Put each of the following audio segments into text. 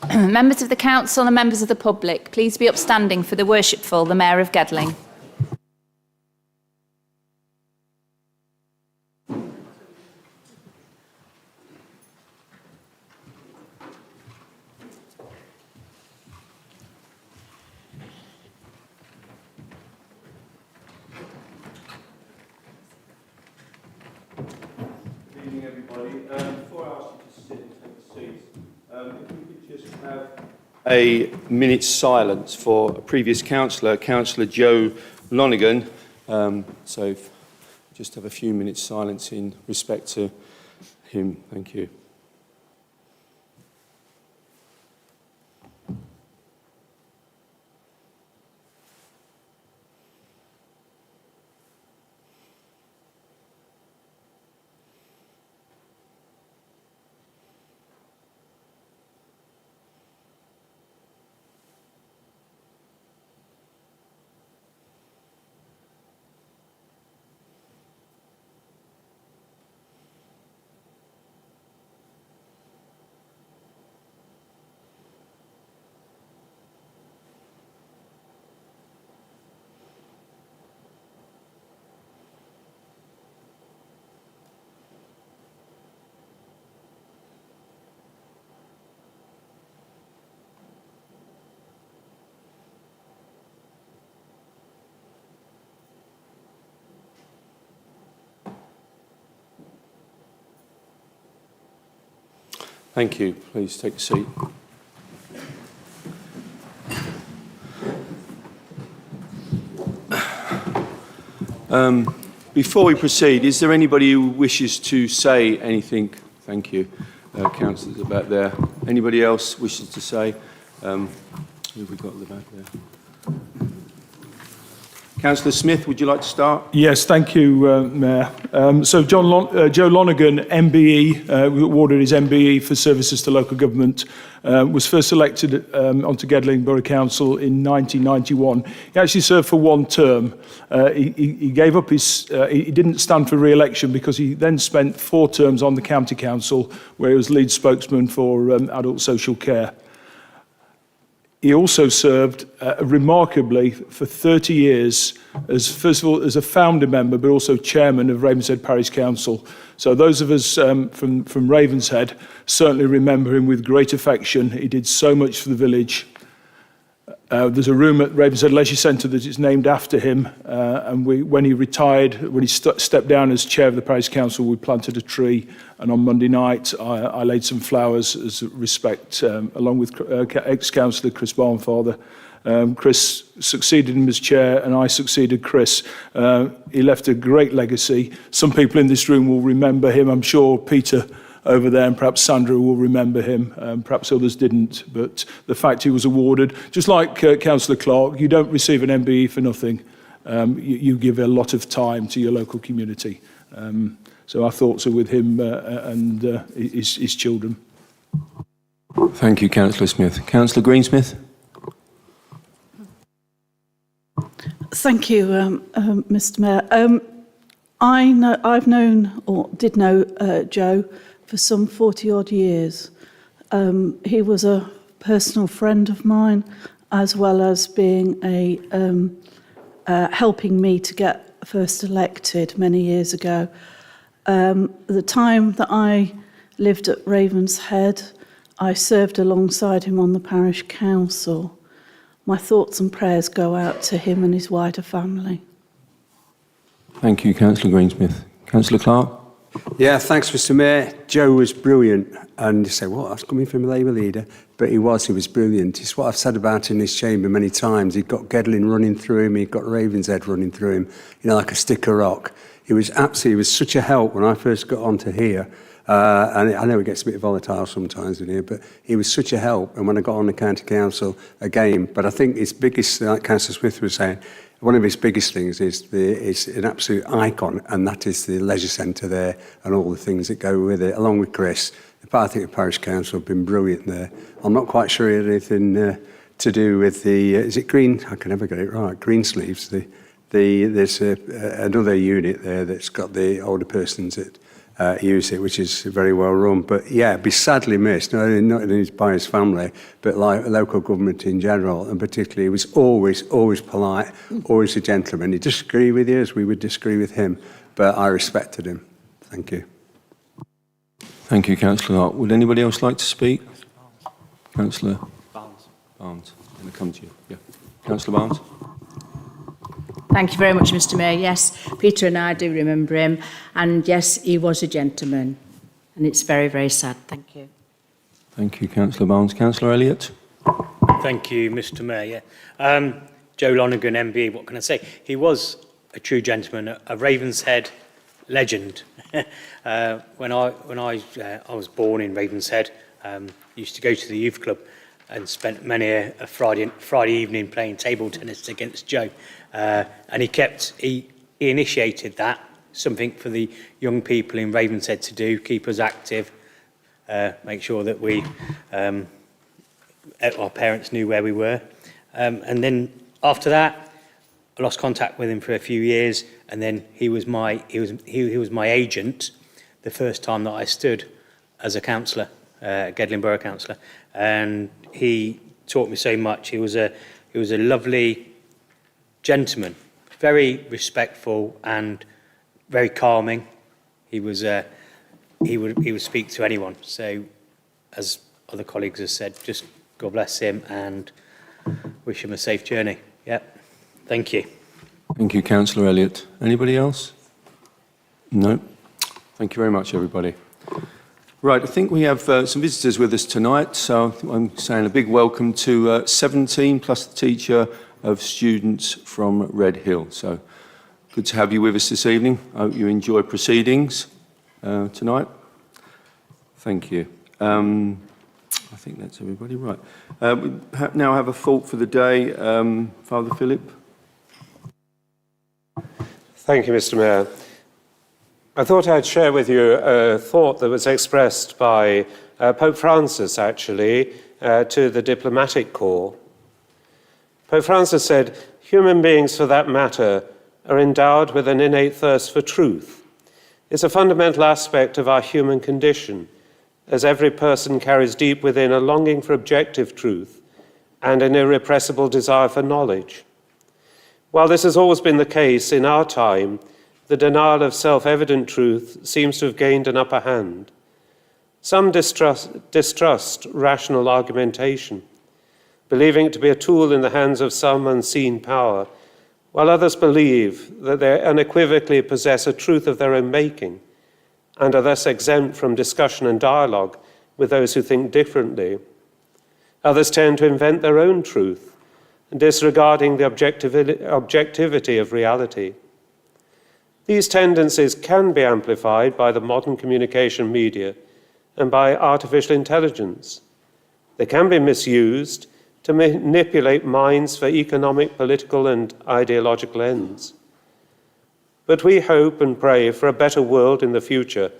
Members of the Council and members of the public, please be upstanding for the worshipful, the Mayor of Gedling. Good evening, everybody. Before I ask you to sit and take a seat, if we could just have a minute's silence for a previous councillor, Councillor Joe Lonergan. So just have a few minutes silence in respect to him. Thank you. Thank you. Please take a seat. Before we proceed, is there anybody who wishes to say anything? Thank you. Councillors about there. Anybody else wishes to say? Who have we got at the back there? Councillor Smith, would you like to start? Yes, thank you, Mayor. So Joe Lonergan, MBE, awarded his MBE for services to local government, was first elected onto Gedling Borough Council in 1991. He actually served for one term. He gave up his, he didn't stand for re-election because he then spent 4 terms on the County Council where he was lead spokesman for adult social care. He also served remarkably for 30 years as, first of all, as a founder member, but also chairman of Ravenshead Parish Council. So those of us from Ravenshead certainly remember him with great affection. He did so much for the village. There's a room at Ravenshead Leisure Centre that is named after him. And when he retired, when he stepped down as chair of the Parish Council, we planted a tree. And on Monday night, I laid some flowers as respect, along with ex-councillor Chris Barnfather. Chris succeeded him as chair, and I succeeded Chris. He left a great legacy. Some people in this room will remember him. I'm sure Peter over there, and perhaps Sandra will remember him. Perhaps others didn't. But the fact he was awarded, just like Councillor Clark, you don't receive an MBE for nothing. You give a lot of time to your local community. So our thoughts are with him and his children. Thank you, Councillor Smith. Councillor Greensmith. Thank you, Mr. Mayor. I've known, or did know, Joe for some 40-odd years. He was a personal friend of mine, as well as being helping me to get first elected many years ago. The time that I lived at Ravenshead, I served alongside him on the parish council. My thoughts and prayers go out to him and his wider family. Thank you, Councillor Greensmith. Councillor Clark. Yeah, thanks, Mr. Mayor. Joe was brilliant. And you say, well, that's coming from a Labour leader. But he was brilliant. It's what I've said about in this chamber many times. He'd got Gedling running through him. He'd got Ravenshead running through him, like a stick of rock. He was such a help when I first got onto here. And I know it gets a bit volatile sometimes in here, but he was such a help. And when I got on the county council again, but I think his biggest, like Councillor Smith was saying, one of his biggest things is an absolute icon, and that is the leisure centre there and all the things that go with it, along with Chris. I think the parish council have been brilliant there. I'm not quite sure he had anything to do with the, is it green? I can never get it right. Green Sleeves. There's another unit there that's got the older persons use it, which is very well run. But yeah, be sadly missed, not only by his family, but like local government in general, and particularly he was always polite, always a gentleman. He'd disagree with you as we would disagree with him, but I respected him. Thank you. Thank you, Councillor Hart. Would anybody else like to speak? Councillor Barnes. I'm going to come to you. Yeah. Councillor Barnes. Thank you very much, Mr Mayor. Yes, Peter and I do remember him, and yes, he was a gentleman, and it's very, very sad. Thank you. Thank you, Councillor Barnes. Councillor Elliott. Thank you, Mr Mayor. Joe Lonergan, MBE, what can I say? He was a true gentleman, a Ravenshead legend. When I was born in Ravenshead, used to go to the youth club and spent many a Friday evening playing table tennis against Joe. And he initiated that, something for the young people in Ravenshead to do, keep us active, make sure that our parents knew where we were. And then after that, I lost contact with him for a few years, and then he was my agent the first time that I stood as a councillor, Gedling Borough Council, and he taught me so much. He was a lovely gentleman, very respectful and very calming. He would speak to anyone. So, as other colleagues have said, just God bless him and wish him a safe journey. Yep. Thank you. Thank you, Councillor Elliott. Anybody else? No. Thank you very much, everybody. Right, I think we have some visitors with us tonight, so I'm saying a big welcome to 17 plus the teacher of students from Red Hill. So good to have you with us this evening. I hope you enjoy proceedings tonight. Thank you. I think that's everybody. Right. We now have a thought for the day. Father Philip. Thank you, Mr Mayor. I thought I'd share with you a thought that was expressed by Pope Francis, actually, to the diplomatic corps. Pope Francis said, "Human beings, for that matter, are endowed with an innate thirst for truth. It's a fundamental aspect of our human condition, as every person carries deep within a longing for objective truth and an irrepressible desire for knowledge. While this has always been the case in our time, the denial of self-evident truth seems to have gained an upper hand. Some distrust rational argumentation, believing it to be a tool in the hands of some unseen power, while others believe that they unequivocally possess a truth of their own making and are thus exempt from discussion and dialogue with those who think differently. Others tend to invent their own truth, disregarding the objectivity of reality. These tendencies can be amplified by the modern communication media and by artificial intelligence. They can be misused to manipulate minds for economic, political, and ideological ends. But we hope and pray for a better world in the future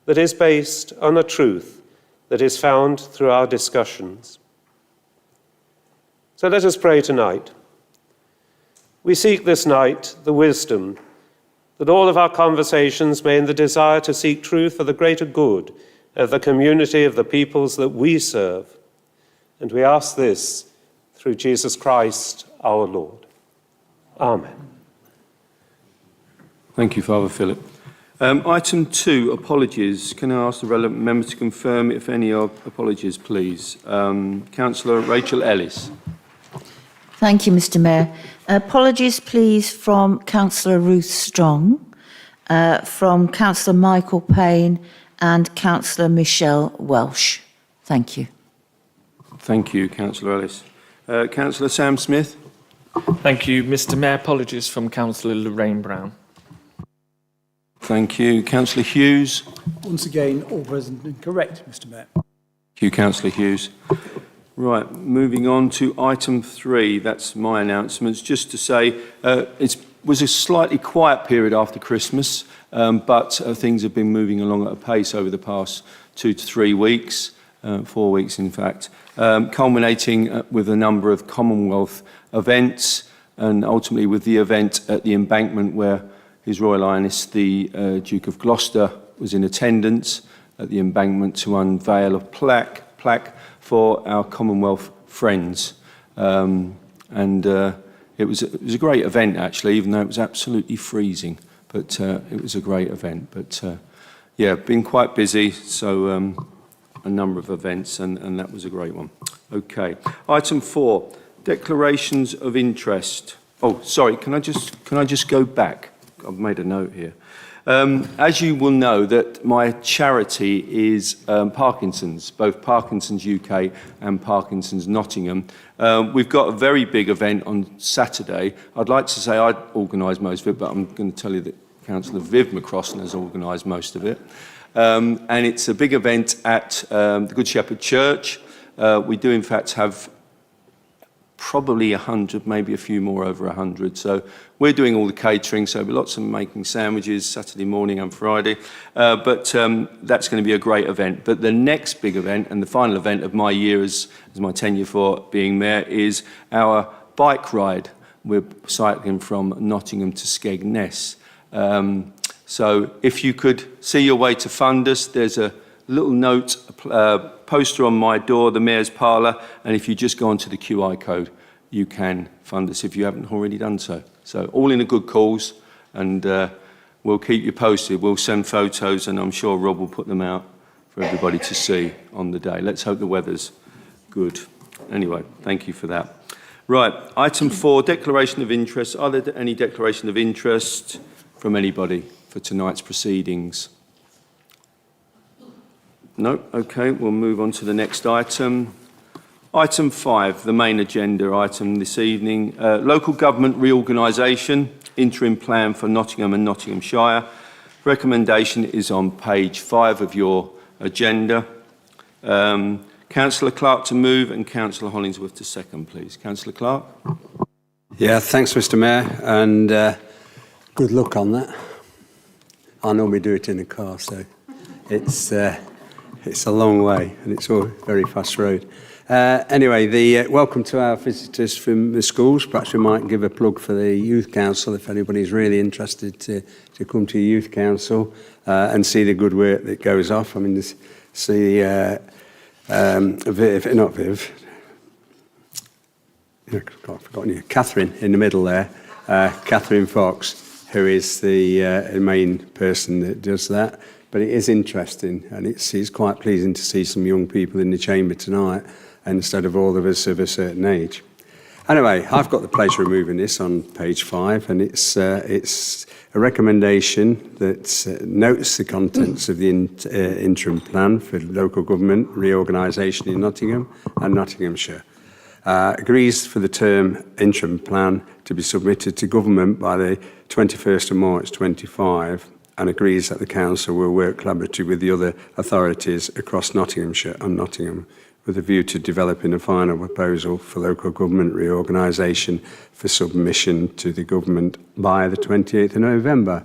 that is based on a truth that is found through our discussions. So let us pray tonight. We seek this night the wisdom that all of our conversations may, in the desire to seek truth for the greater good of the community of the peoples that we serve. And we ask this through Jesus Christ, our Lord. Amen. Thank you, Father Philip. Item 2, apologies. Can I ask the relevant member to confirm if any are apologies, please? Councillor Rachel Ellis. Thank you, Mr Mayor. Apologies, please, from Councillor Ruth Strong, from Councillor Michael Payne and Councillor Michelle Welsh. Thank you. Thank you, Councillor Ellis. Councillor Sam Smith. Thank you, Mr Mayor. Apologies from Councillor Lorraine Brown. Thank you. Councillor Hughes. Once again, all present and correct, Mr Mayor. Thank you, Councillor Hughes. Right, moving on to item 3, that's my announcements. Just to say, it was a slightly quiet period after Christmas, but things have been moving along at a pace over the past 2 to 3 weeks, 4 weeks in fact, culminating with a number of Commonwealth events and ultimately with the event at the Embankment where His Royal Highness the Duke of Gloucester was in attendance at the embankment to unveil a plaque for our Commonwealth friends. It was a great event, actually, even though it was absolutely freezing. But it was a great event. But yeah, been quite busy, so a number of events, and that was a great one. Okay, item 4, declarations of interest. Oh, sorry, can I just go back? I've made a note here. As you will know, that my charity is Parkinson's, both Parkinson's UK and Parkinson's Nottingham. We've got a very big event on Saturday. I'd like to say I'd organised most of it, but I'm going to tell you that Councillor Viv McCrossan has organised most of it. And it's a big event at the Good Shepherd Church. We do, in fact, have probably 100, maybe a few more, over 100. So we're doing all the catering, so lots of making sandwiches Saturday morning and Friday. But that's going to be a great event. But the next big event, and the final event of my year as my tenure for being mayor, is our bike ride. We're cycling from Nottingham to Skegness. So if you could see your way to fund us, there's a little note, poster on my door, the Mayor's Parlour, and if you just go onto the QI code, you can fund us if you haven't already done so. So all in a good cause, and we'll keep you posted. We'll send photos, and I'm sure Rob will put them out for everybody to see on the day. Let's hope the weather's good. Anyway, thank you for that. Right, item 4, declaration of interest. Are there any declaration of interest from anybody for tonight's proceedings? No? Okay, we'll move on to the next item. Item 5, the main agenda item this evening. Local government reorganisation, interim plan for Nottingham and Nottinghamshire. Recommendation is on page 5 of your agenda. Councillor Clark to move and Councillor Hollingsworth to second, please. Councillor Clark. Yeah, thanks, Mr. Mayor, and good luck on that. I normally do it in a car, so it's a long way, and it's a very fast road. Anyway, welcome to our visitors from the schools. Perhaps we might give a plug for the Youth Council if anybody's really interested to come to Youth Council and see the good work that goes off. I mean, see Viv, not Viv, I've forgotten you, Catherine in the middle there, Catherine Fox, who is the main person that does that. But it is interesting, and it's quite pleasing to see some young people in the chamber tonight instead of all of us of a certain age. Anyway, I've got the pleasure of moving this on page 5, and it's a recommendation that notes the contents of the interim plan for local government reorganisation in Nottingham and Nottinghamshire. Agrees for the term interim plan to be submitted to government by the 21st of March 25, and agrees that the council will work collaboratively with the other authorities across Nottinghamshire and Nottingham with a view to developing a final proposal for local government reorganisation for submission to the government by the 28th of November.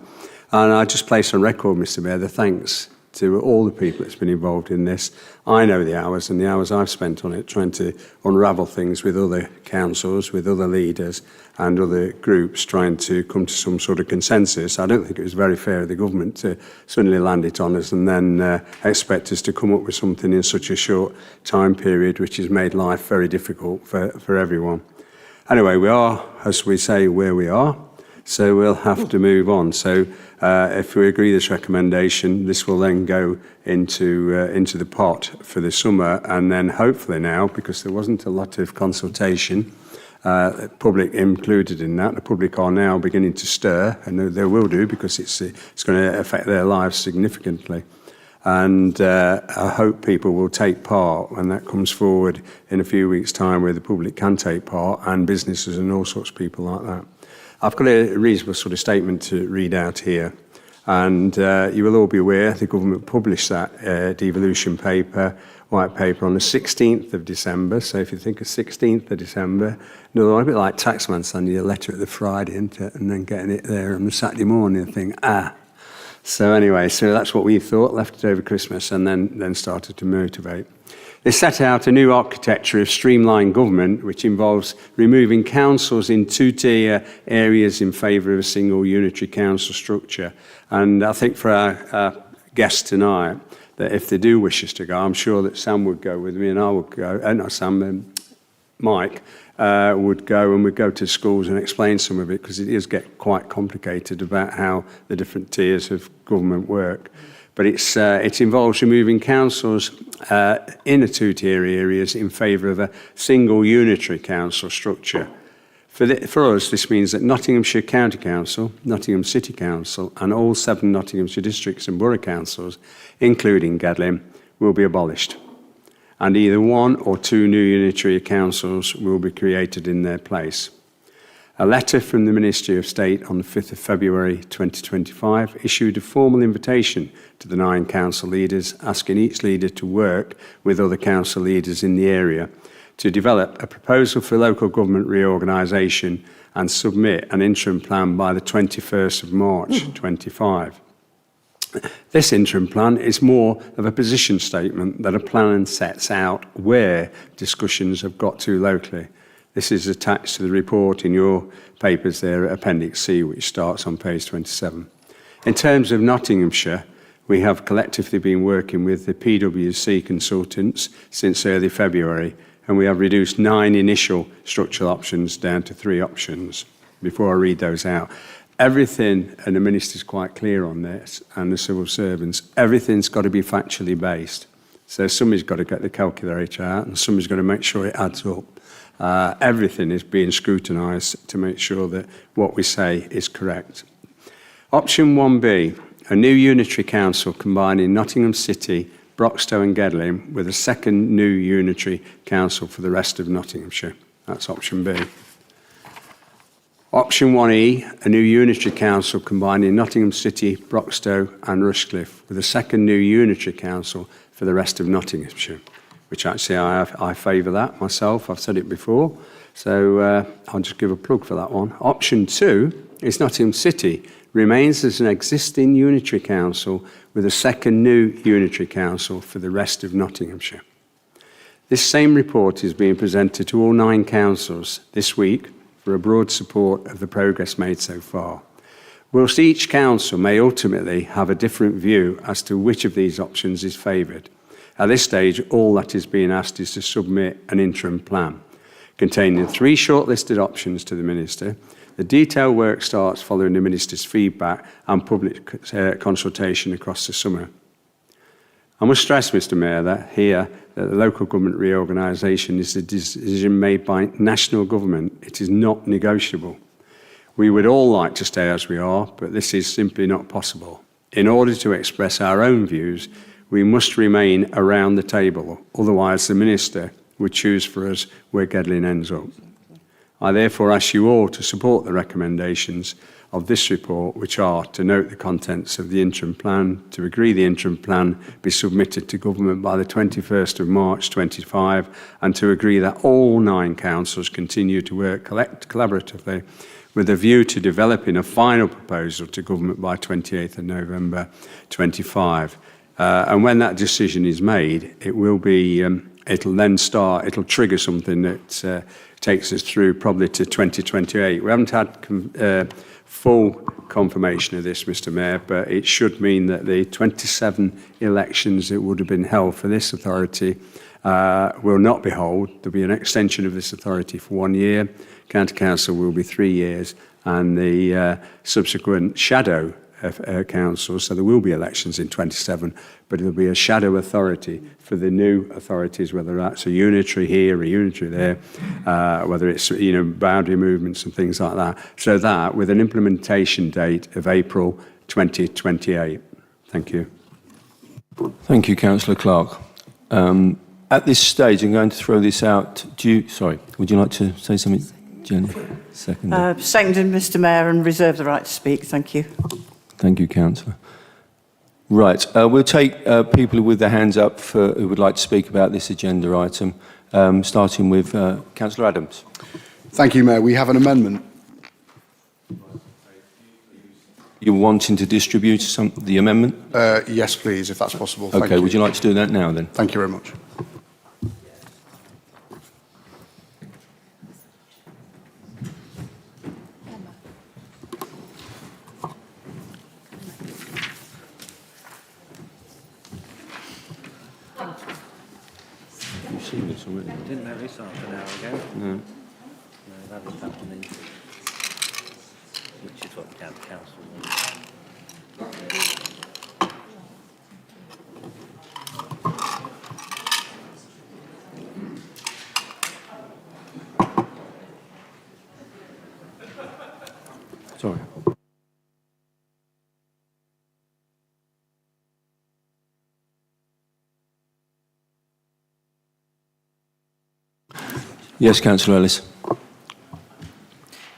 And I just place on record, Mr. Mayor, the thanks to all the people that's been involved in this. I know the hours and the hours I've spent on it trying to unravel things with other councils, with other leaders and other groups trying to come to some sort of consensus. I don't think it was very fair of the government to suddenly land it on us and then expect us to come up with something in such a short time period, which has made life very difficult for everyone. Anyway, we are, as we say, where we are. So we'll have to move on. So if we agree this recommendation, this will then go into the pot for the summer, and then hopefully now, because there wasn't a lot of consultation, public included in that, the public are now beginning to stir, and they will do because it's going to affect their lives significantly. And I hope people will take part when that comes forward in a few weeks' time, where the public can take part, and businesses and all sorts of people like that. I've got a reasonable sort of statement to read out here, and you will all be aware the government published that devolution white paper on the 16th of December. So if you think of 16th of December, another one, a bit like taxman sending you a letter at the Friday, isn't it? And then getting it there on the Saturday morning and think, So anyway, so that's what we thought, left it over Christmas, and then started to motivate. They set out a new architecture of streamlined government, which involves removing councils in two-tier areas in favour of a single unitary council structure. And I think for our guests tonight that if they do wish us to go, I'm sure that Sam would go with me and I would go, not Sam, Mike would go, and we'd go to schools and explain some of it, because it does get quite complicated about how the different tiers of government work. But it involves removing councils in the two-tier areas in favour of a single unitary council structure. For us, this means that Nottinghamshire County Council, Nottingham City Council, and all 7 Nottinghamshire districts and borough councils, including Gedling, will be abolished. And either 1 or 2 new unitary councils will be created in their place. A letter from the Ministry of State on the 5th of February 2025 issued a formal invitation to the 9 council leaders, asking each leader to work with other council leaders in the area to develop a proposal for local government reorganisation and submit an interim plan by the 21st of March 25. This interim plan is more of a position statement than a plan sets out where discussions have got to locally. This is attached to the report in your papers there, Appendix C, which starts on page 27. In terms of Nottinghamshire, we have collectively been working with the PwC consultants since early February, and we have reduced 9 initial structural options down to 3 options. Before I read those out, everything, and the Minister's quite clear on this, and the civil servants, everything's got to be factually based. So somebody's got to get the calculator out, and somebody's got to make sure it adds up. Everything is being scrutinised to make sure that what we say is correct. Option 1B, a new unitary council combining Nottingham City, Broxtowe and Gedling with a second new unitary council for the rest of Nottinghamshire. That's option B. Option 1E, a new unitary council combining Nottingham City, Broxtowe and Rushcliffe with a second new unitary council for the rest of Nottinghamshire, which actually I favour that myself. I've said it before, so I'll just give a plug for that one. Option 2 is Nottingham City remains as an existing unitary council with a second new unitary council for the rest of Nottinghamshire. This same report is being presented to all 9 councils this week for a broad support of the progress made so far. Whilst each council may ultimately have a different view as to which of these options is favoured, at this stage all that is being asked is to submit an interim plan containing 3 shortlisted options to the Minister. The detailed work starts following the Minister's feedback and public consultation across the summer. I must stress, Mr Mayor, that the local government reorganisation is a decision made by national government. It is not negotiable. We would all like to stay as we are, but this is simply not possible. In order to express our own views, we must remain around the table, otherwise the Minister would choose for us where Gedling ends up. I therefore ask you all to support the recommendations of this report, which are to note the contents of the interim plan, to agree the interim plan be submitted to government by the 21st of March 25, and to agree that all 9 councils continue to work collaboratively with a view to developing a final proposal to government by 28th of November 25. And when that decision is made, it will be, it'll trigger something that takes us through probably to 2028. We haven't had full confirmation of this, Mr Mayor, but it should mean that the 27 elections that would have been held for this authority will not be held. There'll be an extension of this authority for 1 year. County Council will be 3 years, and the subsequent shadow council, so there will be elections in 27, but it'll be a shadow authority for the new authorities, whether that's a unitary here, a unitary there, whether it's boundary movements and things like that. So that with an implementation date of April 2028. Thank you. Thank you, Councillor Clark. At this stage, I'm going to throw this out. Would you like to say something, Jenny? Second. Seconded, Mr Mayor, and reserve the right to speak. Thank you. Thank you, Councillor. Right, we'll take people with their hands up who would like to speak about this agenda item, starting with Councillor Adams. Thank you, Mayor. We have an amendment. You're wanting to distribute the amendment? Yes, please, if that's possible. Okay, Thank you. Would you like to do that now then? Thank you very much. seen this already. Didn't know this half an hour ago. No. No, that was happening. Which is what the council wants. Sorry. Yes, Councillor Ellis.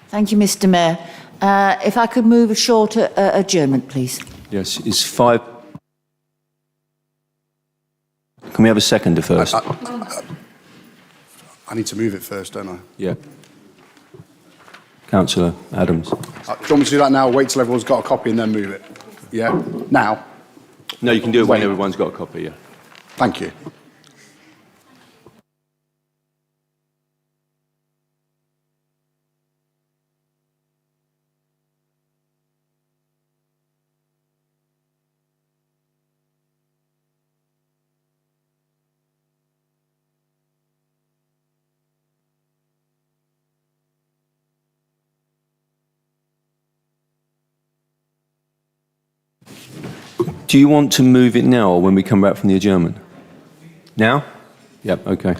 Thank you, Mr Mayor. If I could move a short adjournment, please. Yes, it's 5. Can we have a seconder first? I need to move it first, don't I? Yeah. Councillor Adams. Do you want me to do that now? Wait till everyone's got a copy and then move it? Yeah? Now? No, you can do it when Wait. everyone's got a copy, yeah. Thank you. Do you want to move it now or when we come back from the adjournment? Now? Yep, okay.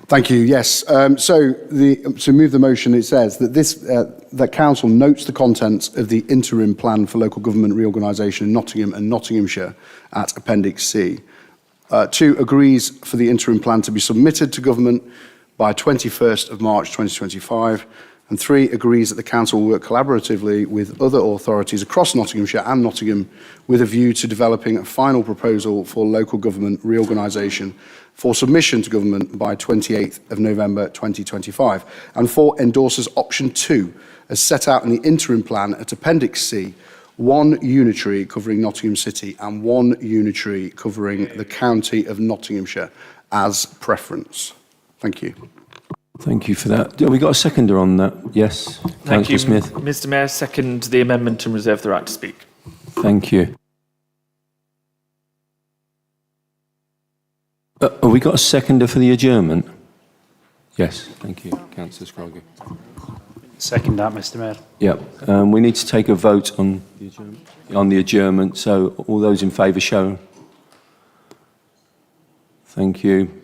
Thank you. Yes. To move the motion, it says that that Council notes the contents of the interim plan for local government reorganisation in Nottingham and Nottinghamshire at Appendix C. 2, agrees for the interim plan to be submitted to government by 21st of March 2025. And 3, agrees that the Council will work collaboratively with other authorities across Nottinghamshire and Nottingham with a view to developing a final proposal for local government reorganisation for submission to government by 28th of November 2025. And 4, endorses option 2 as set out in the interim plan at Appendix C, 1 unitary covering Nottingham City and 1 unitary covering the county of Nottinghamshire as preference. Thank you. Thank you for that. Have we got a seconder on that? Yes. Thank you, Councillor Smith. Mr Mayor. Second the amendment and reserve the right to speak. Thank you. Have we got a seconder for the adjournment? Yes, thank you. Councillor Scroggie. Second that, Mr Mayor. Yep. We need to take a vote on the adjournment. So all those in favour show. Thank you.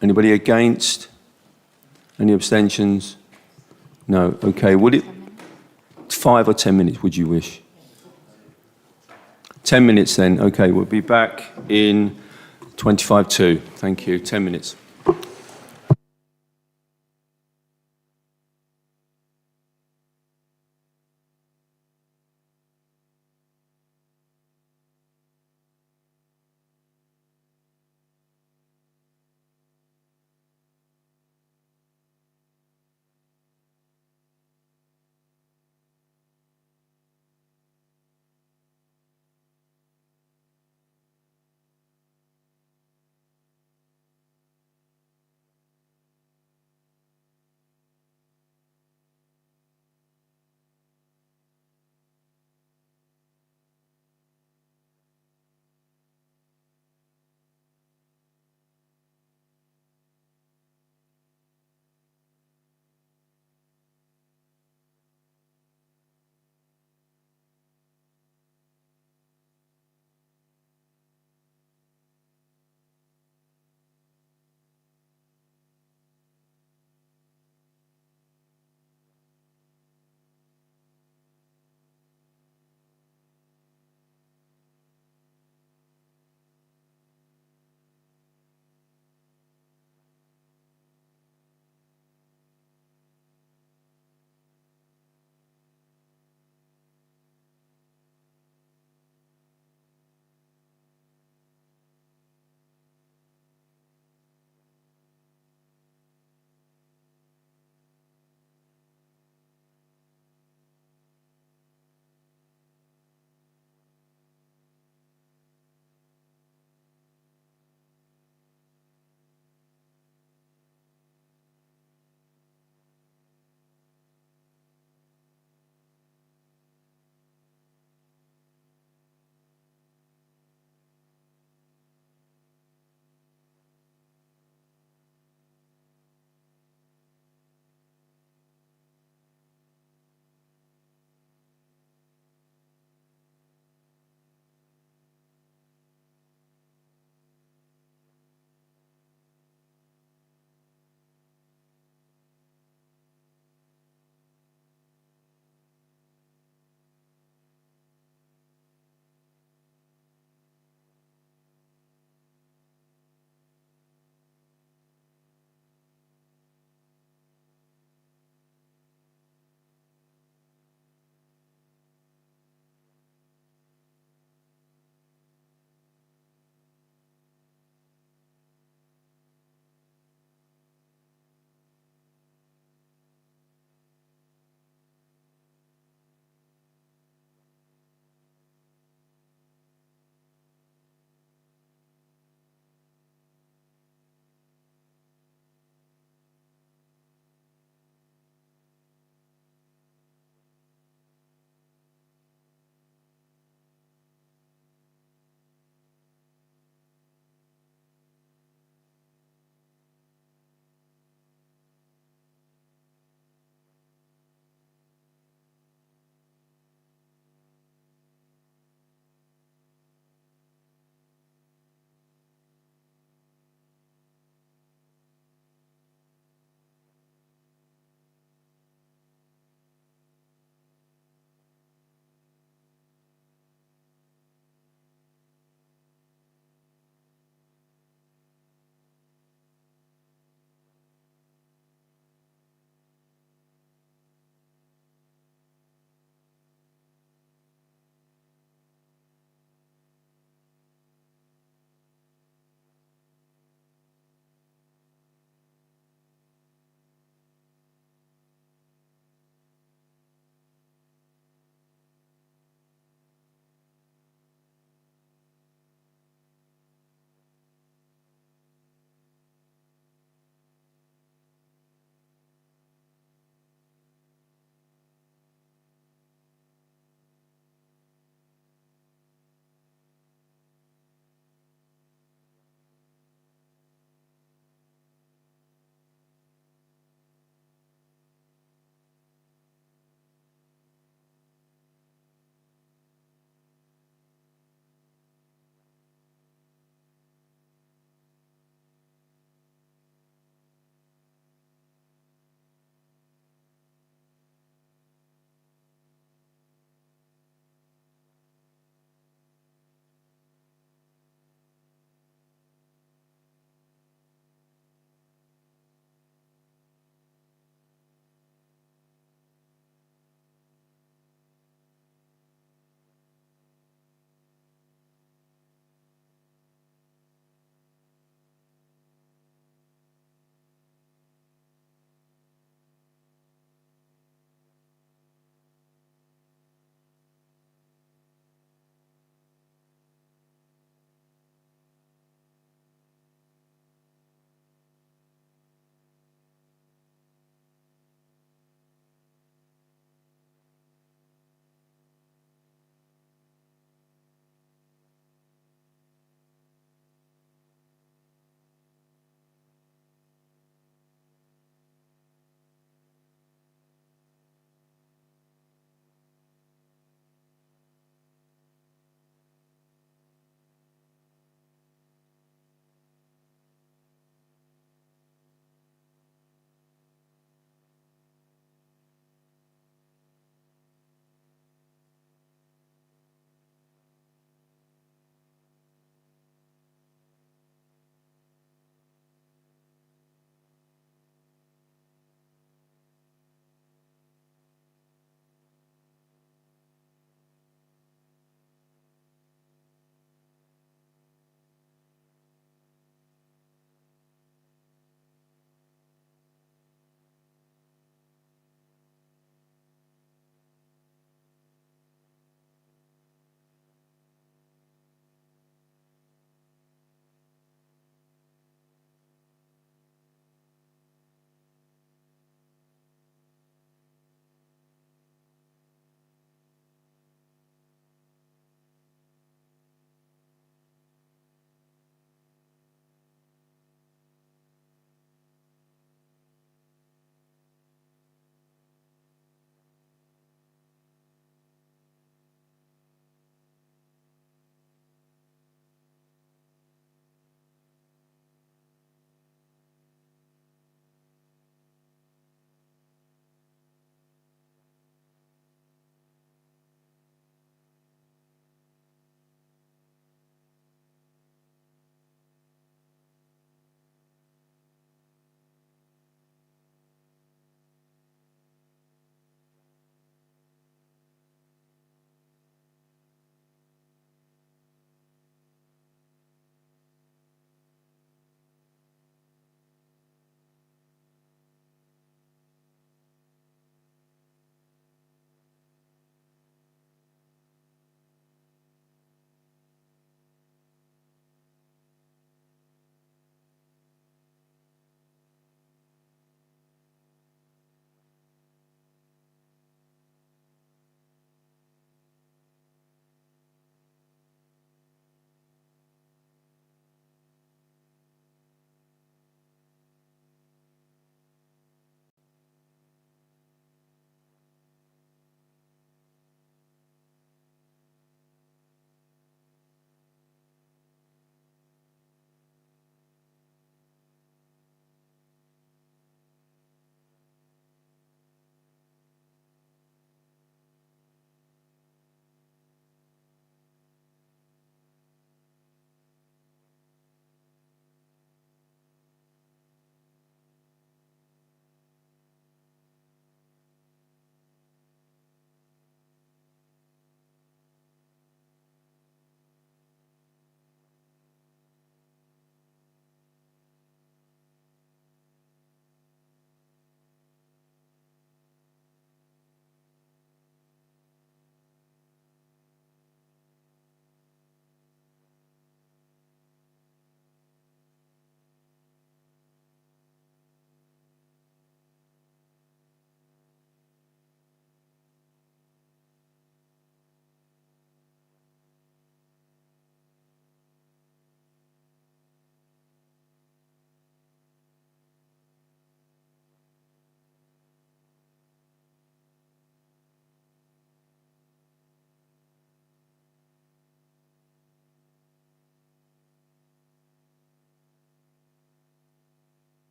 Anybody against? Any abstentions? No. Okay. Would it 5 or 10 minutes? Would you wish? 10 minutes then. Okay. We'll be back in 25 to. Thank you. 10 minutes.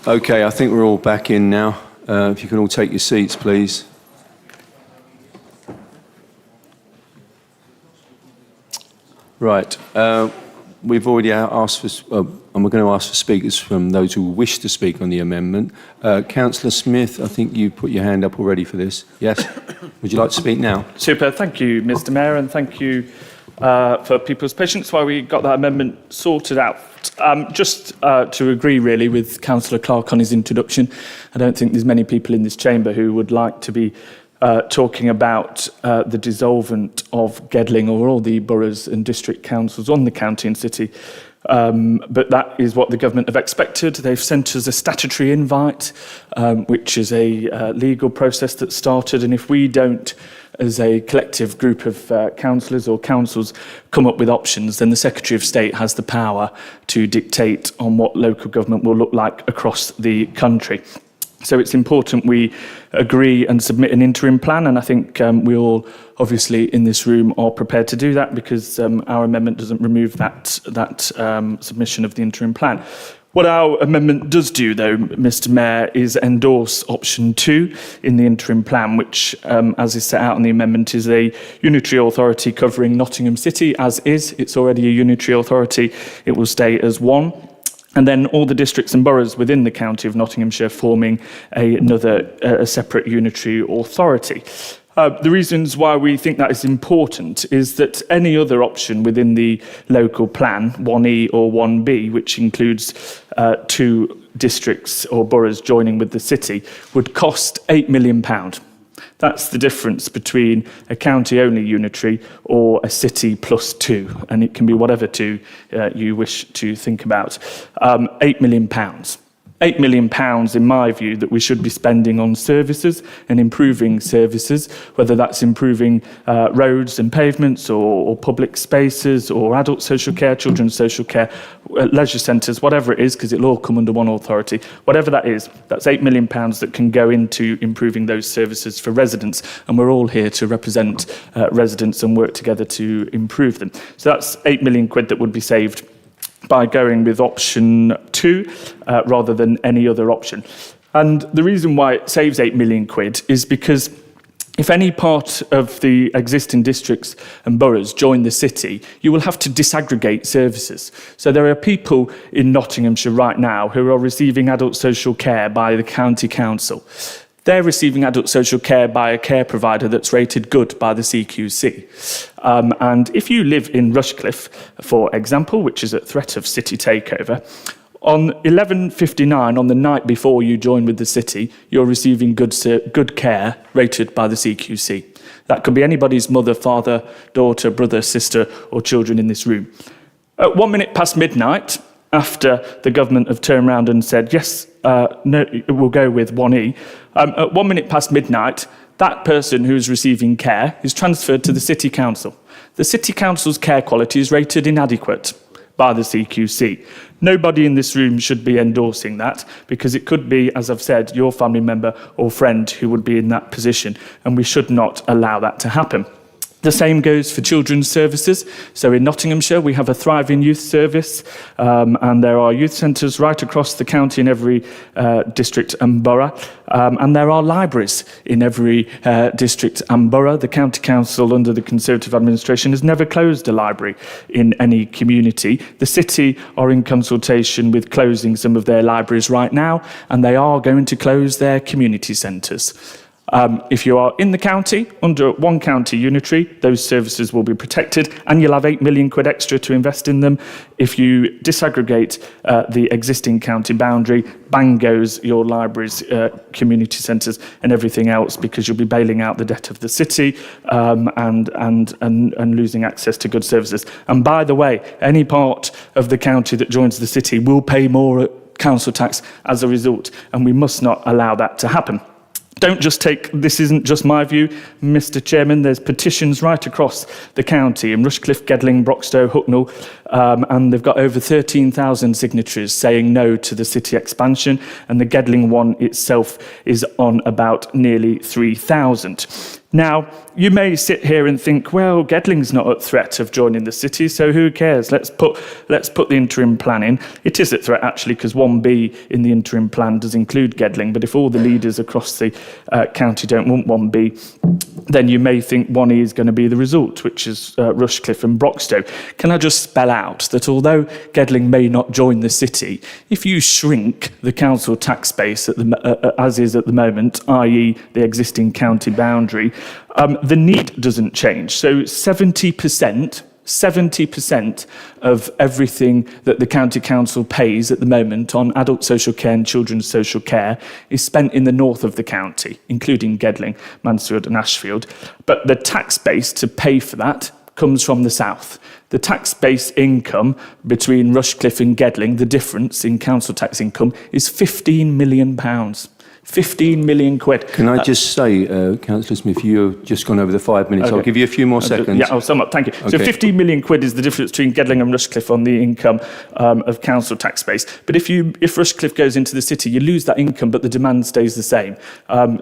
Okay, I think we're all back in now. If you can all take your seats, please. Right. We've already asked for, and we're going to ask for speakers from those who wish to speak on the amendment. Councillor Smith, I think you put your hand up already for this. Yes? Would you like to speak now? Super. Thank you, Mr. Mayor, and thank you for people's patience while we got that amendment sorted out. Just to agree really with Councillor Clark on his introduction, I don't think there's many people in this chamber who would like to be talking about the dissolvent of Gedling or all the boroughs and district councils on the county and city. But that is what the government have expected. They've sent us a statutory invite, which is a legal process that started. And if we don't, as a collective group of councillors or councils, come up with options, then the Secretary of State has the power to dictate on what local government will look like across the country. So it's important we agree and submit an interim plan, and I think we all, obviously, in this room are prepared to do that because our amendment doesn't remove that submission of the interim plan. What our amendment does do, though, Mr. Mayor, is endorse option 2 in the interim plan, which, as is set out in the amendment, is a unitary authority covering Nottingham City as is. It's already a unitary authority. It will stay as one. And then all the districts and boroughs within the county of Nottinghamshire forming a separate unitary authority. The reasons why we think that is important is that any other option within the local plan, 1E or 1B, which includes 2 districts or boroughs joining with the city, would cost £8 million. That's the difference between a county-only unitary or a city plus 2, and it can be whatever 2 you wish to think about. £8 million. £8 million, in my view, that we should be spending on services and improving services, whether that's improving roads and pavements or public spaces or adult social care, children's social care, leisure centres, whatever it is, because it'll all come under one authority. Whatever that is, that's £8 million that can go into improving those services for residents, and we're all here to represent residents and work together to improve them. So that's £8 million that would be saved by going with option 2 rather than any other option. And the reason why it saves £8 million is because if any part of the existing districts and boroughs join the city, you will have to disaggregate services. So there are people in Nottinghamshire right now who are receiving adult social care by the county council. They're receiving adult social care by a care provider that's rated good by the CQC. And if you live in Rushcliffe, for example, which is at threat of city takeover, on 11:59, on the night before you join with the city, you're receiving good care rated by the CQC. That could be anybody's mother, father, daughter, brother, sister, or children in this room. At 1 minute past midnight, after the government have turned around and said, yes, no, we'll go with 1E, at 1 minute past midnight, that person who is receiving care is transferred to the City Council. The City Council's care quality is rated inadequate by the CQC. Nobody in this room should be endorsing that because it could be, as I've said, your family member or friend who would be in that position, and we should not allow that to happen. The same goes for children's services. So in Nottinghamshire, we have a thriving youth service, and there are youth centres right across the county in every district and borough, and there are libraries in every district and borough. The county council, under the Conservative administration, has never closed a library in any community. The city are in consultation with closing some of their libraries right now, and they are going to close their community centres. If you are in the county, under one county unitary, those services will be protected and you'll have £8 million extra to invest in them. If you disaggregate the existing county boundary, bang goes your libraries, community centres and everything else, because you'll be bailing out the debt of the city and losing access to good services. And by the way, any part of the county that joins the city will pay more council tax as a result, and we must not allow that to happen. Don't just take, this isn't just my view, Mr. Chairman, there's petitions right across the county in Rushcliffe, Gedling, Broxtowe, Hucknall, and they've got over 13,000 signatories saying no to the city expansion, and the Gedling one itself is on about nearly 3,000. Now, you may sit here and think, well, Gedling's not at threat of joining the city, so who cares? Let's put the interim plan in. It is at threat, actually, because 1B in the interim plan does include Gedling, but if all the leaders across the county don't want 1B, then you may think 1E is going to be the result, which is Rushcliffe and Broxtowe. Can I just spell out that although Gedling may not join the city, if you shrink the council tax base as is at the moment, i.e. the existing county boundary, the need doesn't change. So 70% of everything that the county council pays at the moment on adult social care and children's social care is spent in the north of the county, including Gedling, Mansfield and Ashfield. But the tax base to pay for that comes from the south. The tax base income between Rushcliffe and Gedling, the difference in council tax income, is £15 million. 15 million quid. Can I just say, Councillor Smith, you've just gone over the 5 minutes. Okay. I'll give you a few more seconds. Yeah, I'll sum up. Thank you. Okay. So 15 million quid is the difference between Gedling and Rushcliffe on the income of council tax base. But if Rushcliffe goes into the city, you lose that income, but the demand stays the same.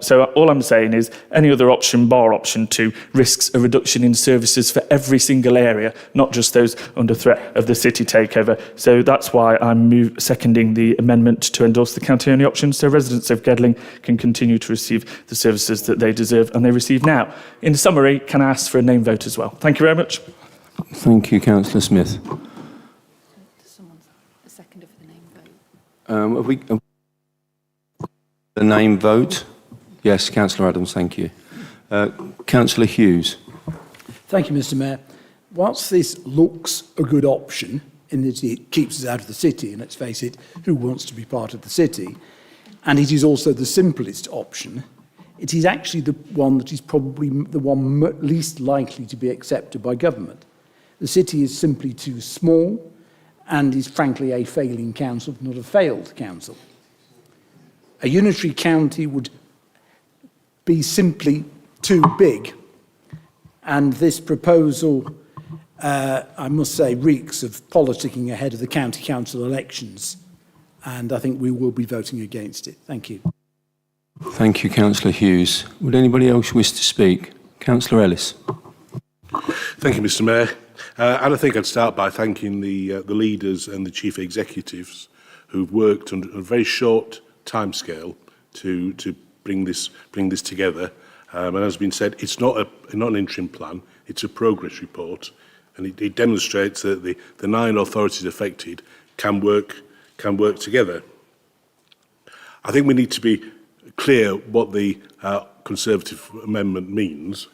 So all I'm saying is any other option, bar option 2, risks a reduction in services for every single area, not just those under threat of the city takeover. So that's why I'm seconding the amendment to endorse the county-only option, so residents of Gedling can continue to receive the services that they deserve and they receive now. In summary, can I ask for a name vote as well? Thank you very much. Thank you, Councillor Smith. Someone's a seconder for the name vote. Have we the name vote? Yes, Councillor Adams, thank you. Councillor Hughes. Thank you, Mr. Mayor. Whilst this looks a good option in that it keeps us out of the city, and let's face it, who wants to be part of the city? And it is also the simplest option. It is actually the one that is probably the one least likely to be accepted by government. The city is simply too small and is frankly a failing council, not a failed council. A unitary county would be simply too big. And this proposal, I must say, reeks of politicking ahead of the county council elections. And I think we will be voting against it. Thank you. Thank you, Councillor Hughes. Would anybody else wish to speak? Councillor Ellis. Thank you, Mr. Mayor. And I think I'd start by thanking the leaders and the chief executives who've worked on a very short timescale to bring this together. And as has been said, it's not an interim plan; it's a progress report, and it demonstrates that the 9 authorities affected can work together. I think we need to be clear what the Conservative amendment means.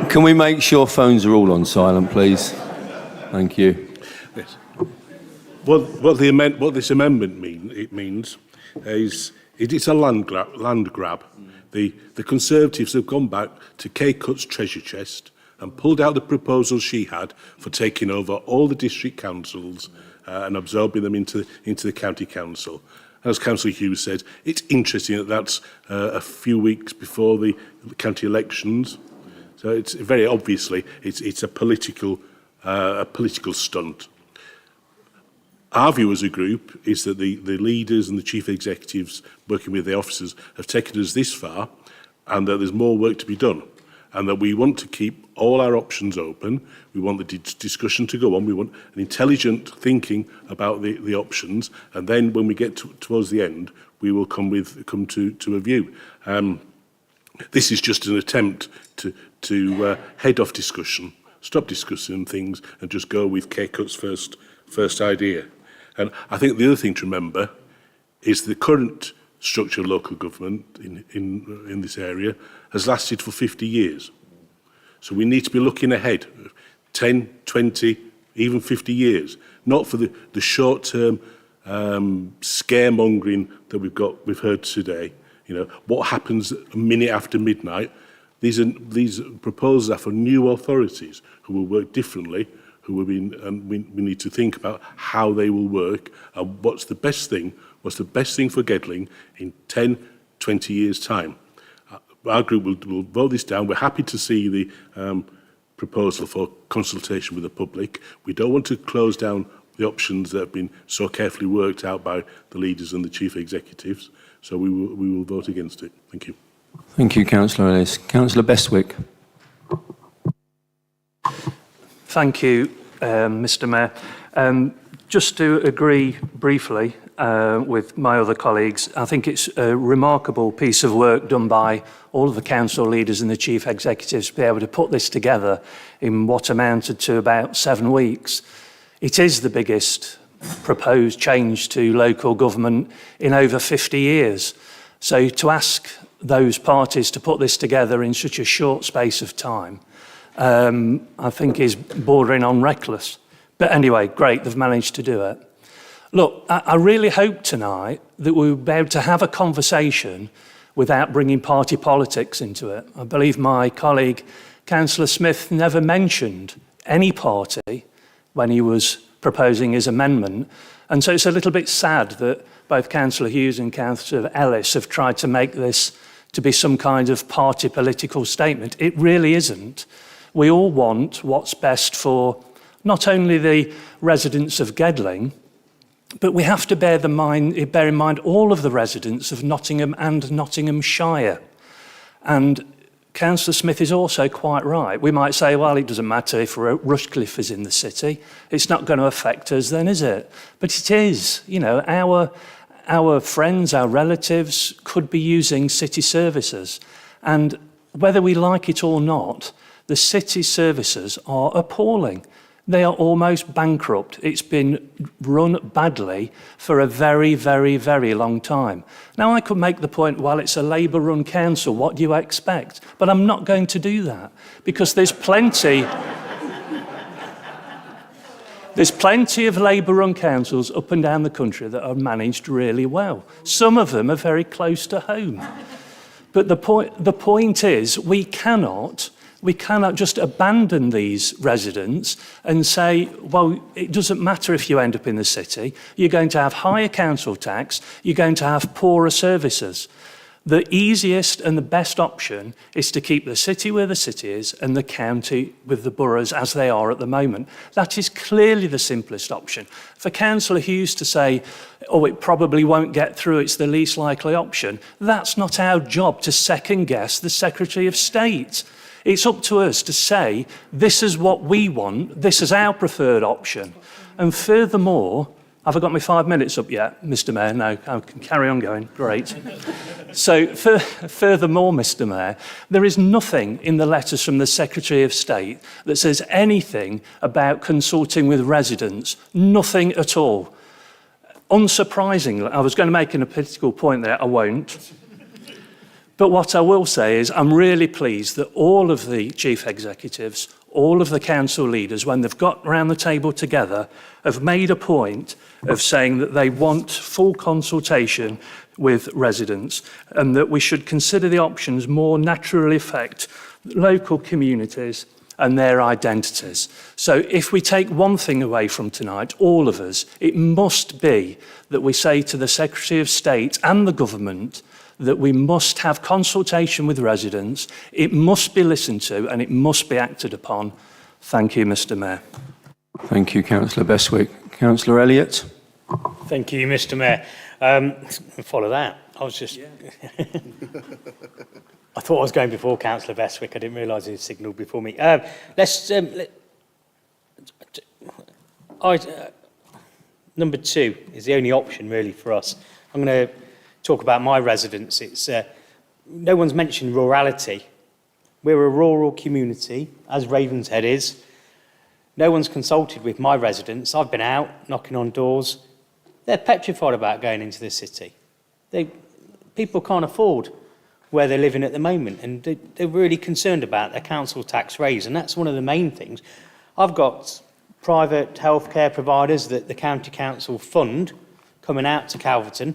Can we make sure phones are all on silent, please? Thank you. Yes. What this amendment means is it's a land grab. The Conservatives have gone back to Kay Cutt's treasure chest and pulled out the proposals she had for taking over all the district councils and absorbing them into the county council. As Councillor Hughes said, it's interesting that that's a few weeks before the county elections. So it's very obviously it's a political stunt. Our view as a group is that the leaders and the chief executives working with the officers have taken us this far, and that there's more work to be done, and that we want to keep all our options open. We want the discussion to go on. We want an intelligent thinking about the options, and then when we get towards the end, we will come to a view. This is just an attempt to head off discussion, stop discussing things, and just go with Kay Cutt's first idea. And I think the other thing to remember is the current structure of local government in this area has lasted for 50 years. So we need to be looking ahead, 10, 20, even 50 years, not for the short-term scaremongering that we've heard today. You know, what happens a minute after midnight? These proposals are for new authorities who will work differently, and we need to think about how they will work and what's the best thing for Gedling in 10, 20 years' time. Our group will vote this down. We're happy to see the proposal for consultation with the public. We don't want to close down the options that have been so carefully worked out by the leaders and the chief executives. So we will vote against it. Thank you. Thank you, Councillor Ellis. Councillor Bestwick. Thank you, Mr. Mayor. Just to agree briefly with my other colleagues, I think it's a remarkable piece of work done by all of the council leaders and the chief executives to be able to put this together in what amounted to about 7 weeks. It is the biggest proposed change to local government in over 50 years. So to ask those parties to put this together in such a short space of time, I think is bordering on reckless. But anyway, great, they've managed to do it. Look, I really hope tonight that we'll be able to have a conversation without bringing party politics into it. I believe my colleague, Councillor Smith, never mentioned any party when he was proposing his amendment. And so it's a little bit sad that both Councillor Hughes and Councillor Ellis have tried to make this to be some kind of party political statement. It really isn't. We all want what's best for not only the residents of Gedling, but we have to bear in mind all of the residents of Nottingham and Nottinghamshire. And Councillor Smith is also quite right. We might say, well, it doesn't matter if Rushcliffe is in the city. It's not going to affect us then, is it? But it is. You know, our friends, our relatives could be using city services. And whether we like it or not, the city services are appalling. They are almost bankrupt. It's been run badly for a very, very, very long time. Now, I could make the point, well, it's a Labour-run council, what do you expect? But I'm not going to do that, because there's plenty of Labour-run councils up and down the country that are managed really well. Some of them are very close to home. But the point is, we cannot just abandon these residents and say, well, it doesn't matter if you end up in the city. You're going to have higher council tax. You're going to have poorer services. The easiest and the best option is to keep the city where the city is and the county with the boroughs as they are at the moment. That is clearly the simplest option. For Councillor Hughes to say, oh, it probably won't get through, it's the least likely option, that's not our job to second-guess the Secretary of State. It's up to us to say, this is what we want, this is our preferred option. And furthermore, have I got my 5 minutes up yet, Mr. Mayor? No, I can carry on going, great. So furthermore, Mr. Mayor, there is nothing in the letters from the Secretary of State that says anything about consulting with residents, nothing at all. Unsurprisingly, I was going to make a political point there, I won't. But what I will say is I'm really pleased that all of the chief executives, all of the council leaders, when they've got around the table together, have made a point of saying that they want full consultation with residents and that we should consider the options more naturally affect local communities and their identities. So if we take one thing away from tonight, all of us, it must be that we say to the Secretary of State and the government that we must have consultation with residents, it must be listened to and it must be acted upon. Thank you, Mr. Mayor. Thank you, Councillor Bestwick. Councillor Elliott. Thank you, Mr. Mayor. Follow that. I was just... I thought I was going before Councillor Bestwick. I didn't realise he signalled before me. Number 2 is the only option really for us. I'm going to talk about my residents. It's no one's mentioned rurality. We're a rural community, as Ravenshead is. No one's consulted with my residents. I've been out knocking on doors. They're petrified about going into the city. People can't afford where they're living at the moment, and they're really concerned about their council tax raise, and that's one of the main things. I've got private healthcare providers that the county council fund coming out to Calverton.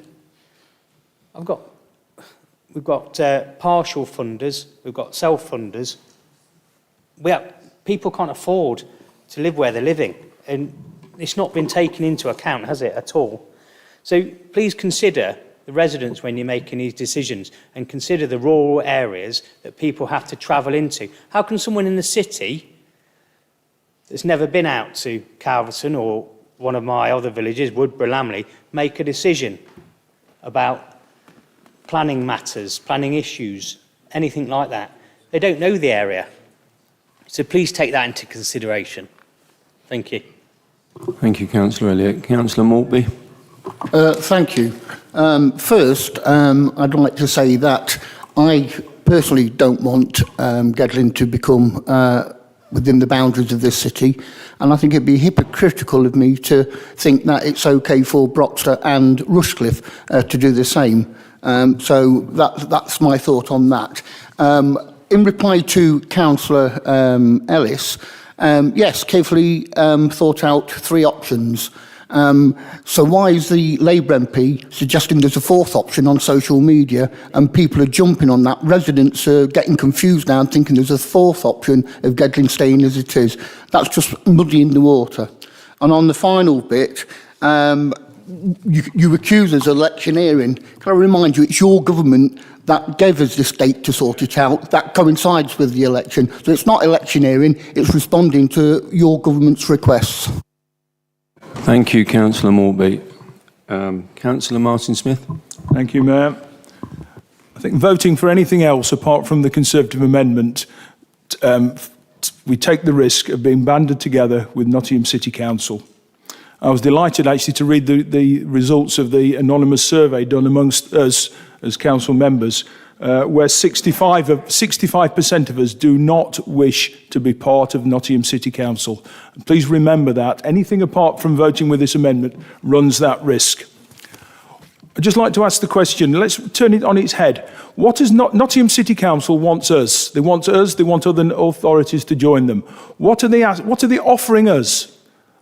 We've got partial funders, we've got self-funders. People can't afford to live where they're living, and it's not been taken into account, has it, at all? So please consider the residents when you're making these decisions, and consider the rural areas that people have to travel into. How can someone in the city that's never been out to Calverton or one of my other villages, Woodborough, Lamley, make a decision about planning matters, planning issues, anything like that. They don't know the area. So please take that into consideration. Thank you. Thank you, Councillor Elliott. Councillor Maltby. Thank you. First, I'd like to say that I personally don't want Gedling to become within the boundaries of this city, and I think it'd be hypocritical of me to think that it's okay for Broxton and Rushcliffe to do the same. So that's my thought on that. In reply to Councillor Ellis, yes, carefully thought out 3 options. So why is the Labour MP suggesting there's a 4th option on social media and people are jumping on that? Residents are getting confused now and thinking there's a 4th option of Gedling staying as it is. That's just muddying the water. And on the final bit, you accuse us of electioneering. Can I remind you, it's your government that gave us this date to sort it out. That coincides with the election. So it's not electioneering, it's responding to your government's requests. Thank you, Councillor Maltby. Councillor Martin-Smith. Thank you, Mayor. I think voting for anything else apart from the Conservative amendment, we take the risk of being banded together with Nottingham City Council. I was delighted actually to read the results of the anonymous survey done amongst us as council members, where 65% of us do not wish to be part of Nottingham City Council. Please remember that. Anything apart from voting with this amendment runs that risk. I'd just like to ask the question, let's turn it on its head. What does Nottingham City Council wants us? They want us, they want other authorities to join them. What are they offering us?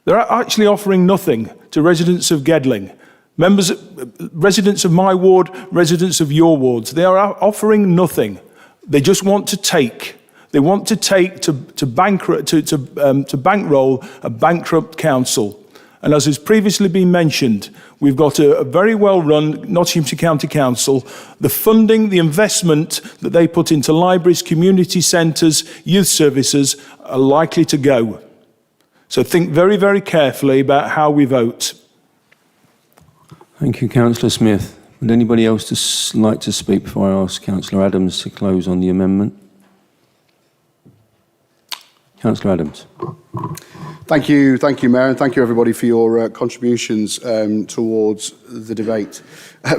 They're actually offering nothing to residents of Gedling. Residents of my ward, residents of your wards, they are offering nothing. They just want to take. They want to take to bankroll a bankrupt council. And as has previously been mentioned, we've got a very well-run Nottinghamshire County Council. The funding, the investment that they put into libraries, community centres, youth services are likely to go. So think very, very carefully about how we vote. Thank you, Councillor Smith. Would anybody else like to speak before I ask Councillor Adams to close on the amendment? Councillor Adams. Thank you, Mayor, and thank you everybody for your contributions towards the debate.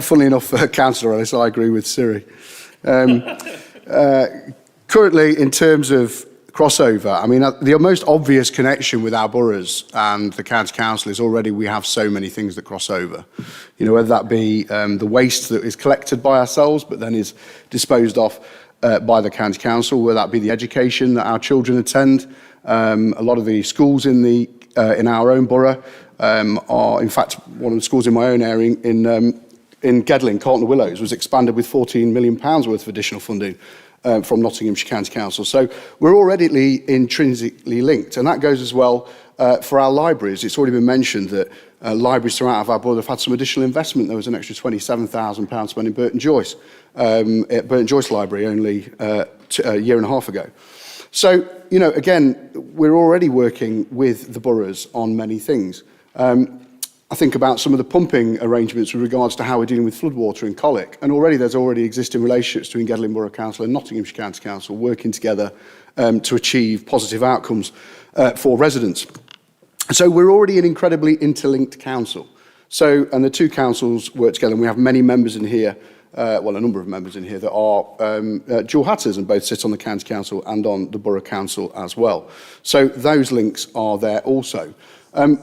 Funnily enough, Councillor Ellis, I agree with Siri. Currently, in terms of crossover, I mean, the most obvious connection with our boroughs and the county council is already we have so many things that cross over. You know, whether that be the waste that is collected by ourselves but then is disposed of by the county council, whether that be the education that our children attend. A lot of the schools in our own borough are, in fact, one of the schools in my own area in Gedling, Carlton Willows, was expanded with £14 million worth of additional funding from Nottinghamshire County Council. So we're already intrinsically linked, and that goes as well for our libraries. It's already been mentioned that libraries throughout our borough have had some additional investment. There was an extra £27,000 spent in Burton Joyce, at Burton Joyce Library only a year and a half ago. So, you know, again, we're already working with the boroughs on many things. I think about some of the pumping arrangements with regards to how we're dealing with floodwater in Colic, and there's already existing relationships between Gedling Borough Council and Nottinghamshire County Council working together to achieve positive outcomes for residents. So we're already an incredibly interlinked council. So, and the two councils work together, and we have many members in here, well, a number of members in here that are dual hatters and both sit on the county council and on the borough council as well. So those links are there also.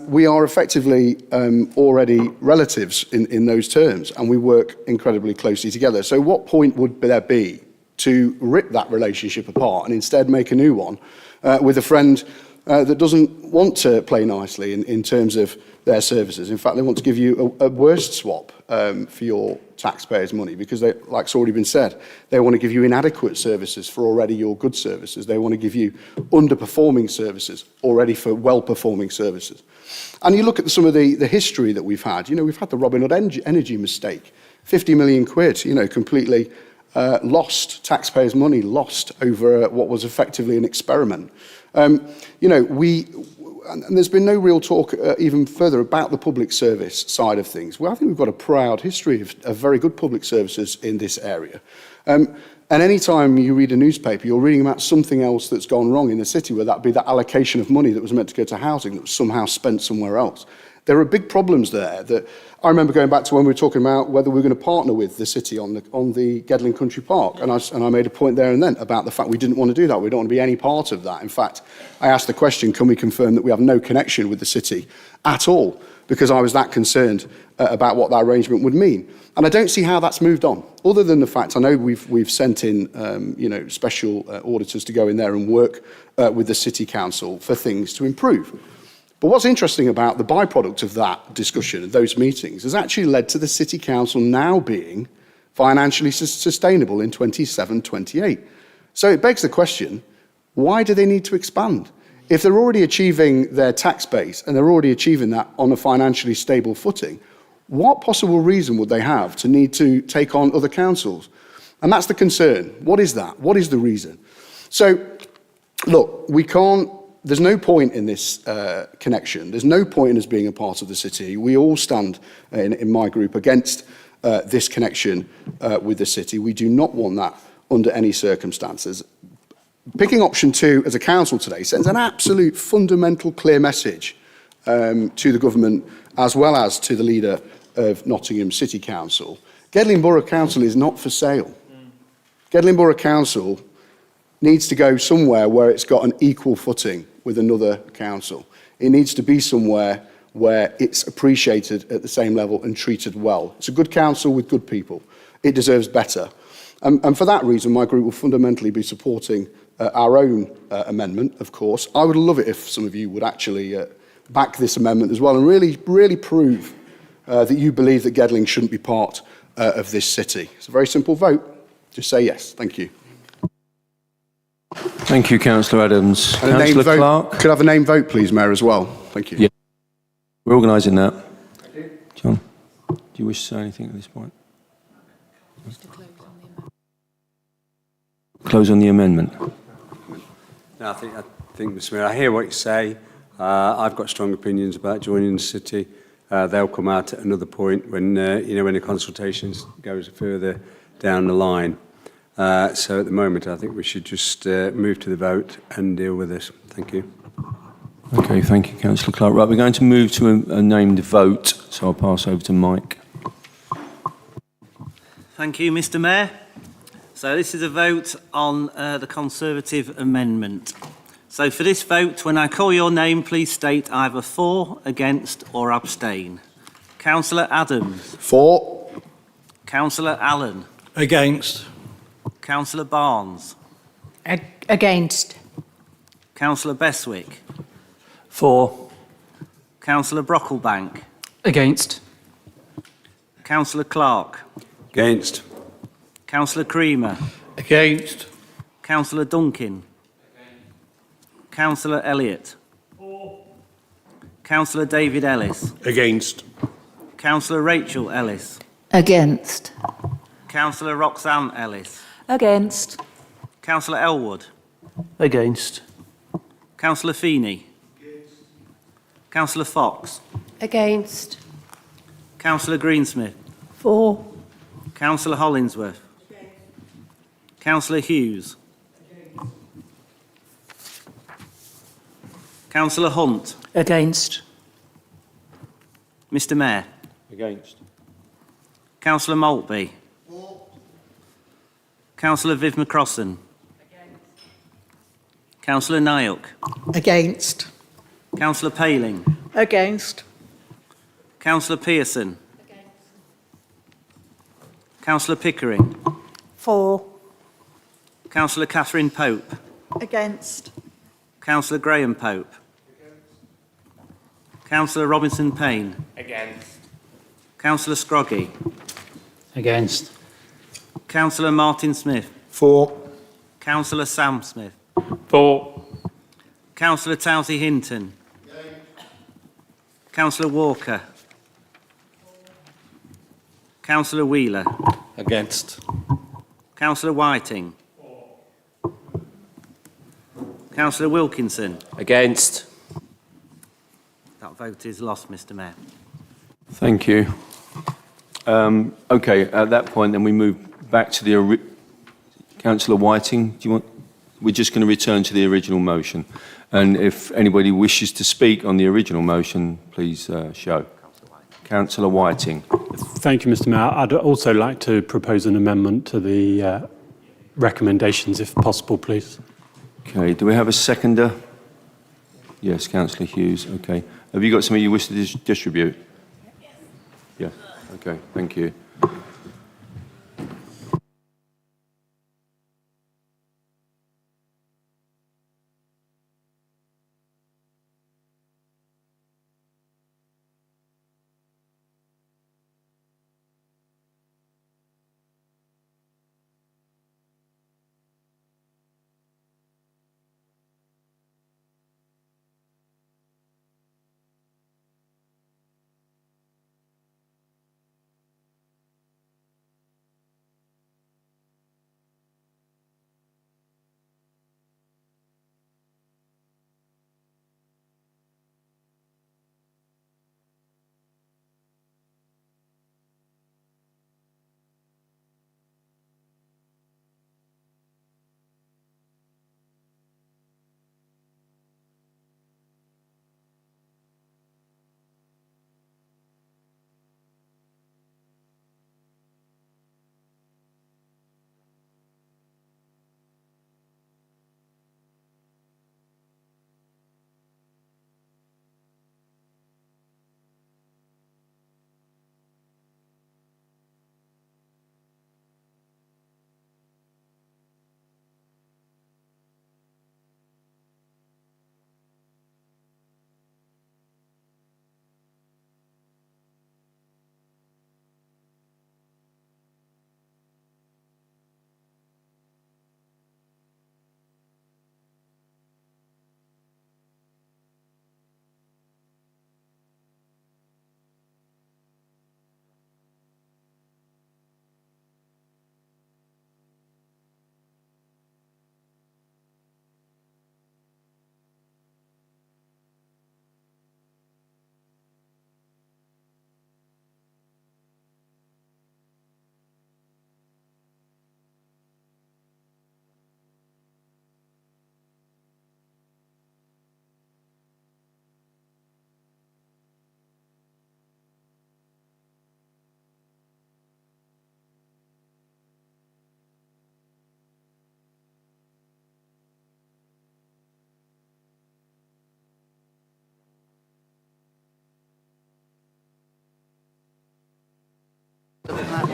We are effectively already relatives in those terms, and we work incredibly closely together. So what point would there be to rip that relationship apart and instead make a new one with a friend that doesn't want to play nicely in terms of their services? In fact, they want to give you a worst swap for your taxpayers' money because, like it's already been said, they want to give you inadequate services for already your good services. They want to give you underperforming services already for well-performing services. And you look at some of the history that we've had. You know, we've had the Robin Hood Energy mistake, 50 million quid, you know, completely lost, taxpayers' money lost over what was effectively an experiment. You know, and there's been no real talk even further about the public service side of things. Well, I think we've got a proud history of very good public services in this area. And any time you read a newspaper, you're reading about something else that's gone wrong in the city, whether that be that allocation of money that was meant to go to housing that was somehow spent somewhere else. There are big problems there that I remember going back to when we were talking about whether we were going to partner with the city on the Gedling Country Park. And I made a point there and then about the fact we didn't want to do that. We don't want to be any part of that. In fact, I asked the question, can we confirm that we have no connection with the city at all? Because I was that concerned about what that arrangement would mean. And I don't see how that's moved on, other than the fact I know we've sent in you know, special auditors to go in there and work with the City Council for things to improve. But what's interesting about the byproduct of that discussion, of those meetings, has actually led to the City Council now being financially sustainable in 27-28. So it begs the question, why do they need to expand? If they're already achieving their tax base and they're already achieving that on a financially stable footing, what possible reason would they have to need to take on other councils? And that's the concern. What is that? What is the reason? So, look, there's no point in this connection. There's no point in us being a part of the city. We all stand, in my group, against this connection with the city. We do not want that under any circumstances. Picking option 2 as a council today sends an absolute fundamental clear message to the government as well as to the leader of Nottingham City Council. Gedling Borough Council is not for sale. Gedling Borough Council needs to go somewhere where it's got an equal footing with another council. It needs to be somewhere where it's appreciated at the same level and treated well. It's a good council with good people. It deserves better. And for that reason, my group will fundamentally be supporting our own amendment, of course. I would love it if some of you would actually back this amendment as well and really prove that you believe that Gedling shouldn't be part of this city. It's a very simple vote. Just say yes. Thank you. Thank you, Councillor Adams. And Councillor Clark. Could I have a name vote, please, Mayor, as well? Thank you. Yeah. We're organising that. John, do you wish to say anything at this point? Close on the amendment. No, I think, Mr. Mayor, I hear what you say. I've got strong opinions about joining the city. They'll come out at another point when when the consultations goes further down the line. So at the moment, I think we should just move to the vote and deal with this. Thank you. Okay, thank you, Councillor Clark. Right, we're going to move to a named vote, so I'll pass over to Mike. Thank you, Mr. Mayor. So this is a vote on the Conservative amendment. So for this vote, when I call your name, please state either for, against or abstain. Councillor Adams. For. Councillor Allen. Against. Councillor Barnes. Against. Councillor Beswick. For. Councillor Brocklebank. Against. Councillor Clark. Against. Councillor Creamer. Against. Councillor Duncan. Councillor Elliott. Councillor David Ellis. Against. Councillor Rachel Ellis. Against. Councillor Roxanne Ellis. Against. Councillor Elwood. Against. Councillor Feeney. Councillor Fox. Against. Councillor Greensmith. For. Councillor Hollingsworth. Councillor Hughes. Councillor Hunt. Against. Mr. Mayor. Against. Councillor Maltby. Councillor Viv McCrossan. Councillor Nyuk. Against. Councillor Paling. Against. Councillor Pearson. Councillor Pickering. For. Councillor Catherine Pope. Against. Councillor Graham Pope. Councillor Robinson Payne. Against. Councillor Scroggy. Against. Councillor Martin Smith. For. Councillor Sam Smith. For. Councillor Towsy Hinton. Councillor Walker. Councillor Wheeler. Against. Councillor Whiting. Councillor Wilkinson. Against. That vote is lost, Mr Mayor. Thank you. Okay, at that point, then we move back to the Councillor Whiting. Do you want? We're just going to return to the original motion, and if anybody wishes to speak on the original motion, please show. Councillor Whiting. Thank you, Mr Mayor. I'd also like to propose an amendment to the recommendations, if possible, please. Okay, do we have a seconder? Yes, Councillor Hughes. Okay. Have you got something you wish to distribute? Yeah. Okay, thank you.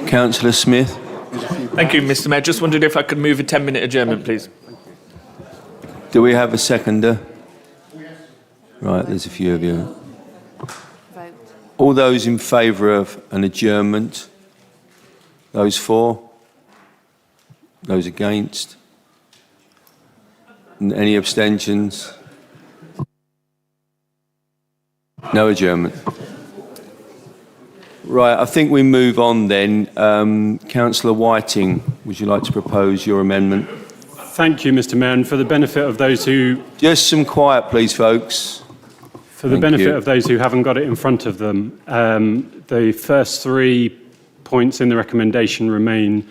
Councillor Smith. Thank you, Mr Mayor. Just wondered if I could move a 10-minute adjournment, please. Do we have a seconder? Right, there's a few of you. Vote. All those in favour of an adjournment? Those for? Those against? Any abstentions? No adjournment. Right, I think we move on then. Councillor Whiting, would you like to propose your amendment? Thank you, Mr Mayor, and for the benefit of those who... Just some quiet, please, folks. For the benefit of those who haven't got it in front of them, the first 3 points in the recommendation remain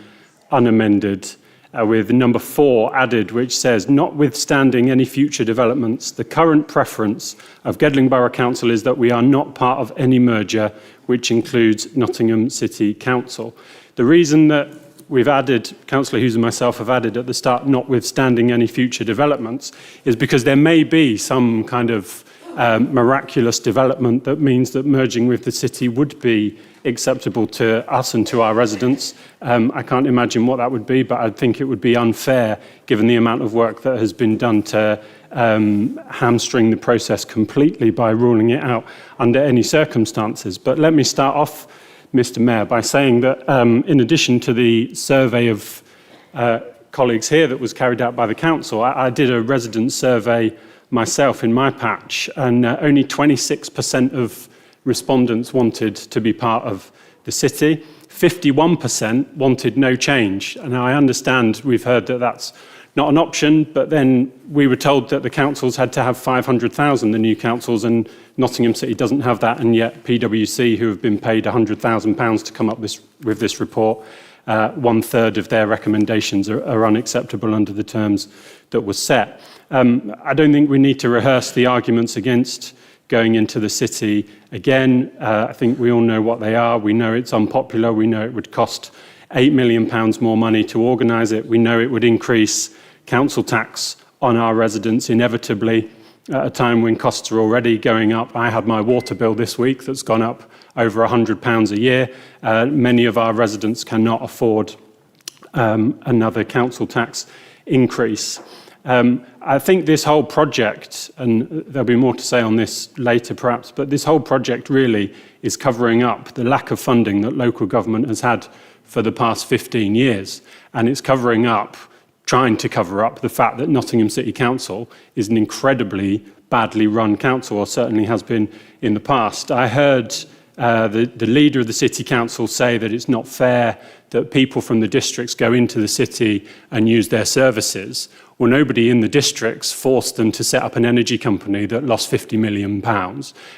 unamended, with number 4 added, which says, notwithstanding any future developments, the current preference of Gedling Borough Council is that we are not part of any merger, which includes Nottingham City Council. The reason that we've added, Councillor Hughes and myself have added at the start, notwithstanding any future developments, is because there may be some kind of miraculous development that means that merging with the city would be acceptable to us and to our residents. I can't imagine what that would be, but I think it would be unfair given the amount of work that has been done to hamstring the process completely by ruling it out under any circumstances. But let me start off, Mr Mayor, by saying that in addition to the survey of colleagues here that was carried out by the council, I did a resident survey myself in my patch, and only 26% of respondents wanted to be part of the city. 51% wanted no change. And I understand we've heard that that's not an option, but then we were told that the councils had to have 500,000, the new councils, and Nottingham City doesn't have that, and yet PwC, who have been paid £100,000 to come up with this report, 1/3 of their recommendations are unacceptable under the terms that were set. I don't think we need to rehearse the arguments against going into the city again. I think we all know what they are. We know it's unpopular. We know it would cost £8 million more money to organise it. We know it would increase council tax on our residents inevitably at a time when costs are already going up. I had my water bill this week that's gone up over £100 a year. Many of our residents cannot afford another council tax increase. I think this whole project, and there'll be more to say on this later perhaps, but this whole project really is covering up the lack of funding that local government has had for the past 15 years. And it's trying to cover up the fact that Nottingham City Council is an incredibly badly run council, or certainly has been in the past. I heard the leader of the City Council say that it's not fair that people from the districts go into the city and use their services. Well, nobody in the districts forced them to set up an energy company that lost £50 million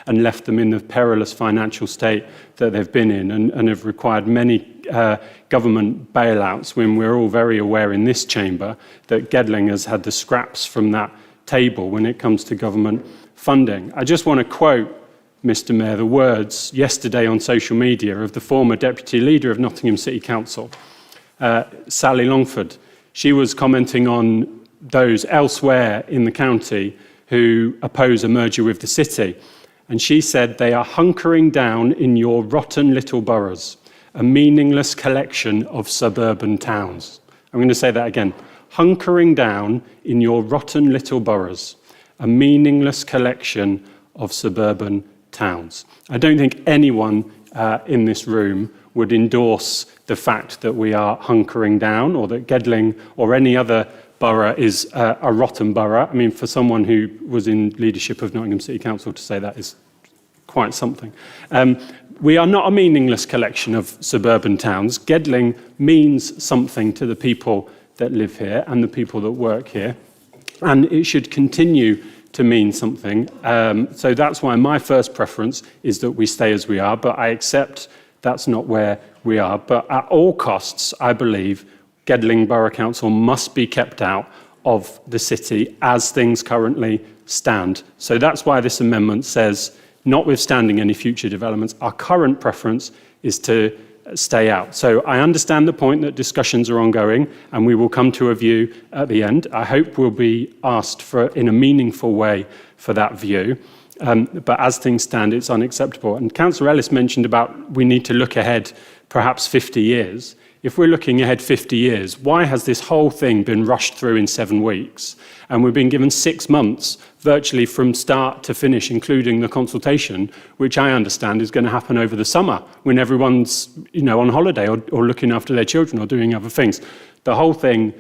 and left them in the perilous financial state that they've been in, and have required many government bailouts, when we're all very aware in this chamber that Gedling has had the scraps from that table when it comes to government funding. I just want to quote, Mr. Mayor, the words yesterday on social media of the former deputy leader of Nottingham City Council, Sally Longford. She was commenting on those elsewhere in the county who oppose a merger with the city. And she said, "They are hunkering down in your rotten little boroughs, a meaningless collection of suburban towns." I'm going to say that again. Hunkering down in your rotten little boroughs, a meaningless collection of suburban towns. I don't think anyone in this room would endorse the fact that we are hunkering down, or that Gedling or any other borough is a rotten borough. I mean, for someone who was in leadership of Nottingham City Council to say that is quite something. We are not a meaningless collection of suburban towns. Gedling means something to the people that live here and the people that work here, and it should continue to mean something. So that's why my first preference is that we stay as we are, but I accept that's not where we are. But at all costs, I believe Gedling Borough Council must be kept out of the city as things currently stand. So that's why this amendment says, notwithstanding any future developments, our current preference is to stay out. So I understand the point that discussions are ongoing, and we will come to a view at the end. I hope we'll be asked for, in a meaningful way, for that view. But as things stand, it's unacceptable. And Councillor Ellis mentioned about we need to look ahead perhaps 50 years. If we're looking ahead 50 years, why has this whole thing been rushed through in 7 weeks? And we've been given 6 months, virtually from start to finish, including the consultation, which I understand is going to happen over the summer when everyone's, on holiday or looking after their children or doing other things. The whole thing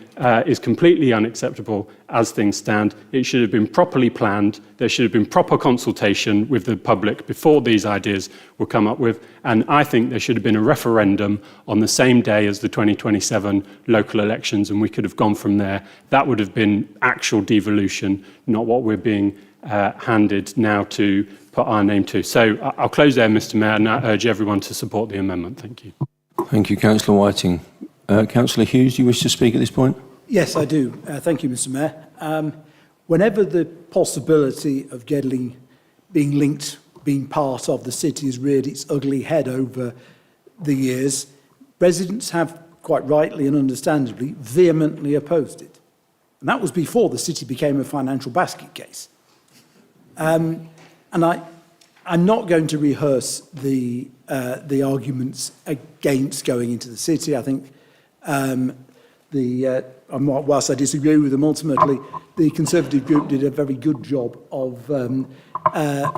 is completely unacceptable as things stand. It should have been properly planned. There should have been proper consultation with the public before these ideas were come up with. And I think there should have been a referendum on the same day as the 2027 local elections, and we could have gone from there. That would have been actual devolution, not what we're being handed now to put our name to. So I'll close there, Mr. Mayor, and I urge everyone to support the amendment. Thank you. Thank you, Councillor Whiting. Councillor Hughes, do you wish to speak at this point? Yes, I do. Thank you, Mr. Mayor. Whenever the possibility of Gedling being linked, being part of the city has reared its ugly head over the years, residents have, quite rightly and understandably, vehemently opposed it. And that was before the city became a financial basket case. And I'm not going to rehearse the arguments against going into the city. I think whilst I disagree with them, ultimately, the Conservative group did a very good job of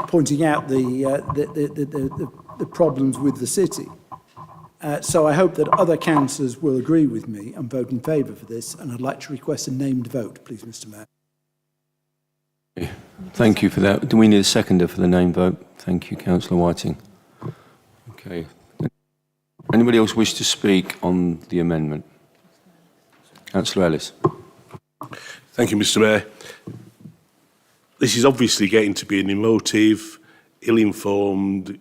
pointing out the problems with the city. So I hope that other councillors will agree with me and vote in favour for this, and I'd like to request a named vote, please, Mr. Mayor. Thank you for that. Do we need a seconder for the name vote? Thank you, Councillor Whiting. Okay. Anybody else wish to speak on the amendment? Councillor Ellis. Thank you, Mr. Mayor. This is obviously getting to be an emotive, ill-informed,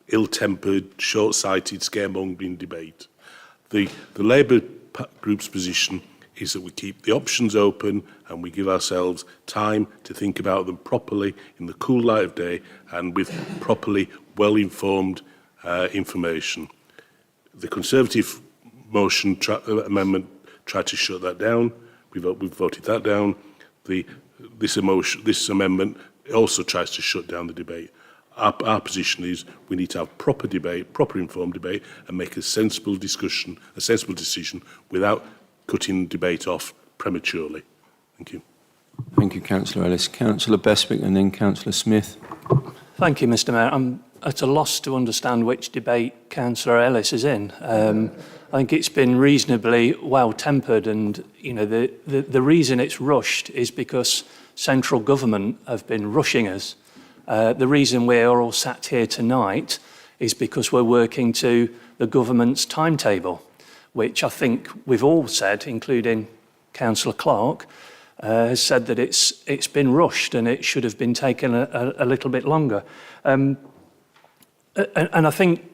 ill-tempered, short-sighted, scaremongering debate. The Labour group's position is that we keep the options open and we give ourselves time to think about them properly in the cool light of day and with properly well-informed information. The Conservative motion amendment tried to shut that down. We've voted that down. This amendment also tries to shut down the debate. Our position is we need to have proper debate, proper informed debate, and make a sensible discussion, a sensible decision without cutting the debate off prematurely. Thank you. Thank you, Councillor Ellis. Councillor Bestwick and then Councillor Smith. Thank you, Mr. Mayor. I'm at a loss to understand which debate Councillor Ellis is in. I think it's been reasonably well-tempered, and the reason it's rushed is because central government have been rushing us. The reason we're all sat here tonight is because we're working to the government's timetable, which I think we've all said, including Councillor Clark, has said that it's been rushed and it should have been taken a little bit longer. And I think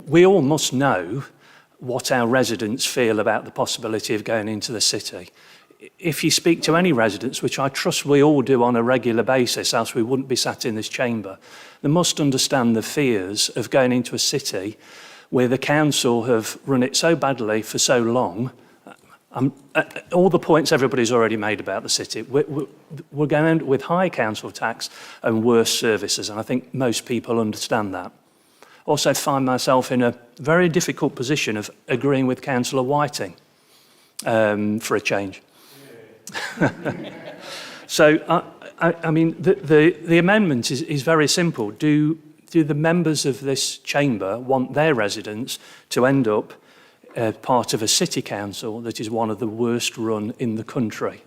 we all must know what our residents feel about the possibility of going into the city. If you speak to any residents, which I trust we all do on a regular basis, else we wouldn't be sat in this chamber, they must understand the fears of going into a city where the council have run it so badly for so long. All the points everybody's already made about the city, we're going with high council tax and worse services, and I think most people understand that. Also find myself in a very difficult position of agreeing with Councillor Whiting for a change. So, I mean, the amendment is very simple. Do the members of this chamber want their residents to end up part of a city council that is one of the worst run in the country?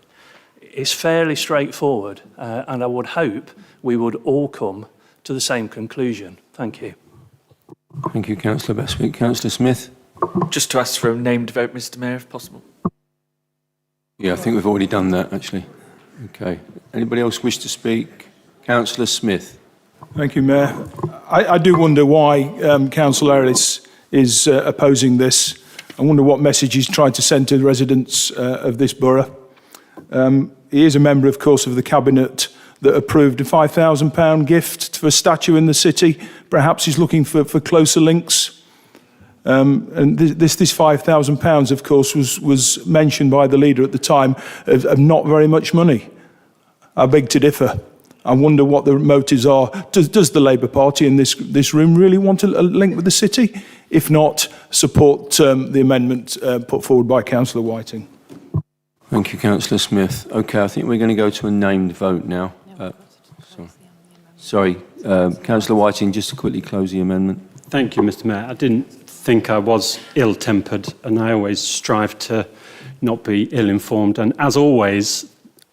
It's fairly straightforward, and I would hope we would all come to the same conclusion. Thank you. Thank you, Councillor Bestwick. Councillor Smith. Just to ask for a named vote, Mr. Mayor, if possible. Yeah, I think we've already done that, actually. Okay. Anybody else wish to speak? Councillor Smith. Thank you, Mayor. I do wonder why Councillor Ellis is opposing this. I wonder what message he's trying to send to the residents of this borough. He is a member, of course, of the Cabinet that approved a £5,000 gift for a statue in the city. Perhaps he's looking for closer links. And this £5,000, of course, was mentioned by the leader at the time of not very much money. I beg to differ. I wonder what the motives are. Does the Labour Party in this room really want a link with the city? If not, support the amendment put forward by Councillor Whiting. Thank you, Councillor Smith. Okay, I think we're going to go to a named vote now. Sorry, Councillor Whiting, just to quickly close the amendment. Thank you, Mr. Mayor. I didn't think I was ill-tempered, and I always strive to not be ill-informed. And as always,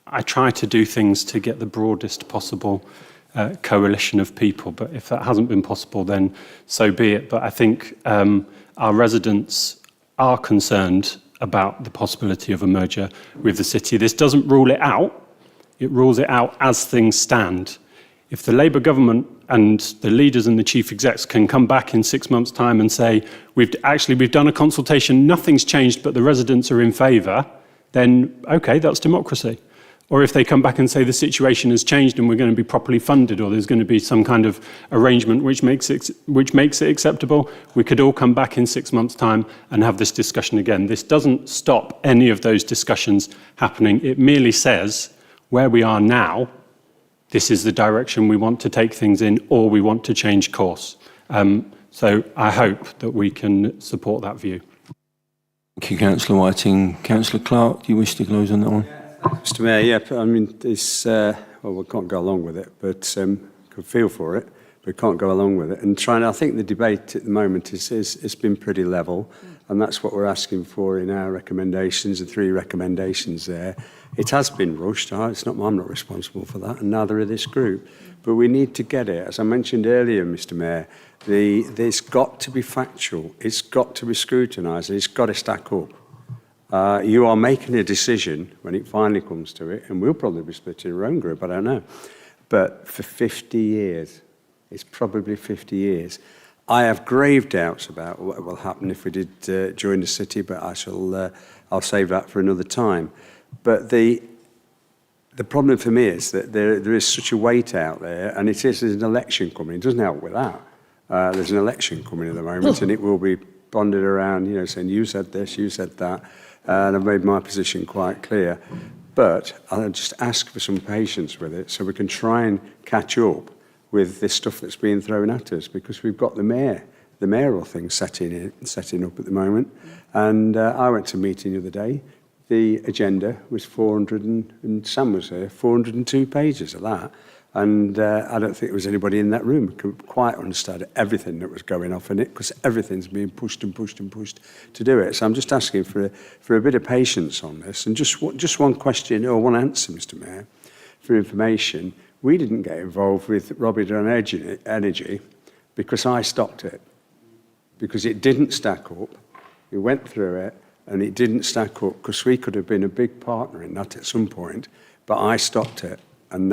I try to do things to get the broadest possible coalition of people. But if that hasn't been possible, then so be it. But I think our residents are concerned about the possibility of a merger with the city. This doesn't rule it out. It rules it out as things stand. If the Labour government and the leaders and the chief execs can come back in 6 months' time and say, we've done a consultation, nothing's changed, but the residents are in favour, then okay, that's democracy. Or if they come back and say the situation has changed and we're going to be properly funded, or there's going to be some kind of arrangement which makes it acceptable, we could all come back in 6 months' time and have this discussion again. This doesn't stop any of those discussions happening. It merely says where we are now, this is the direction we want to take things in, or we want to change course. So I hope that we can support that view. Thank you, Councillor Whiting. Councillor Clark, do you wish to close on that one? Mr. Mayor, yeah, I mean, it's, well, we can't go along with it, but could feel for it, but can't go along with it. And I think the debate at the moment it's been pretty level. And that's what we're asking for in our recommendations, the 3 recommendations there. It has been rushed. I'm not responsible for that, and neither of this group. But we need to get it. As I mentioned earlier, Mr. Mayor, it's got to be factual. It's got to be scrutinised. It's got to stack up. You are making a decision when it finally comes to it, and we'll probably be splitting our own group, I don't know. But for 50 years, it's probably 50 years. I have grave doubts about what will happen if we did join the city, but I'll save that for another time. But the problem for me is that there is such a weight out there, and there's an election coming. It doesn't help with that. There's an election coming at the moment, and it will be bonded around, saying you said this, you said that, and I've made my position quite clear. But I'll just ask for some patience with it so we can try and catch up with this stuff that's being thrown at us, because we've got the mayoral thing setting up at the moment. And I went to a meeting the other day. The agenda was 400 and Sam was there, 402 pages of that. And I don't think there was anybody in that room who could quite understand everything that was going off in it, because everything's being pushed and pushed and pushed to do it. So I'm just asking for a bit of patience on this. And just one question or one answer, Mr. Mayor, for information. We didn't get involved with Robbie on Energy because I stopped it, because it didn't stack up. We went through it and it didn't stack up, because we could have been a big partner in that at some point, but I stopped it. And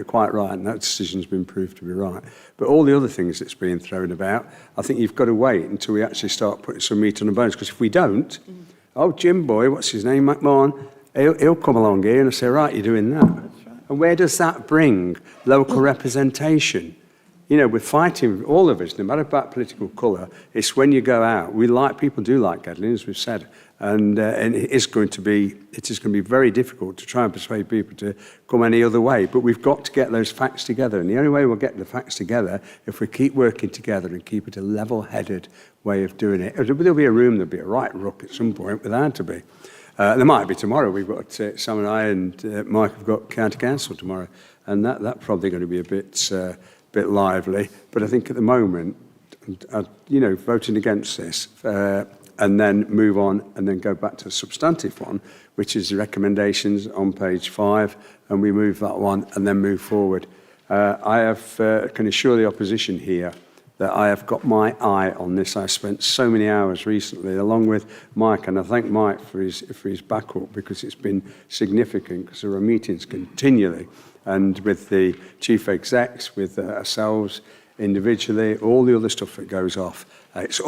quite right, and that decision's been proved to be right. But all the other things that's being thrown about, I think you've got to wait until we actually start putting some meat on the bones, because if we don't, Jim boy, what's his name, McMahon, he'll come along here and say, right, you're doing that. And where does that bring local representation? We're fighting, all of us, no matter about political colour. It's when you go out. People do like Gedling, as we've said, and it is going to be very difficult to try and persuade people to come any other way. But we've got to get those facts together, and the only way we'll get the facts together if we keep working together and keep it a level-headed way of doing it. There'll be a room, there'll be a right ruck at some point, without to be. There might be tomorrow. We've got Sam and I and Mike have got county council tomorrow, and that's probably going to be a bit lively. But I think at the moment, voting against this and then move on and then go back to the substantive one, which is the recommendations on page 5, and we move that one and then move forward. I can assure the opposition here that I have got my eye on this. I've spent so many hours recently, along with Mike, and I thank Mike for his backup, because it's been significant, because there are meetings continually, and with the chief execs, with ourselves individually, all the other stuff that goes off. It's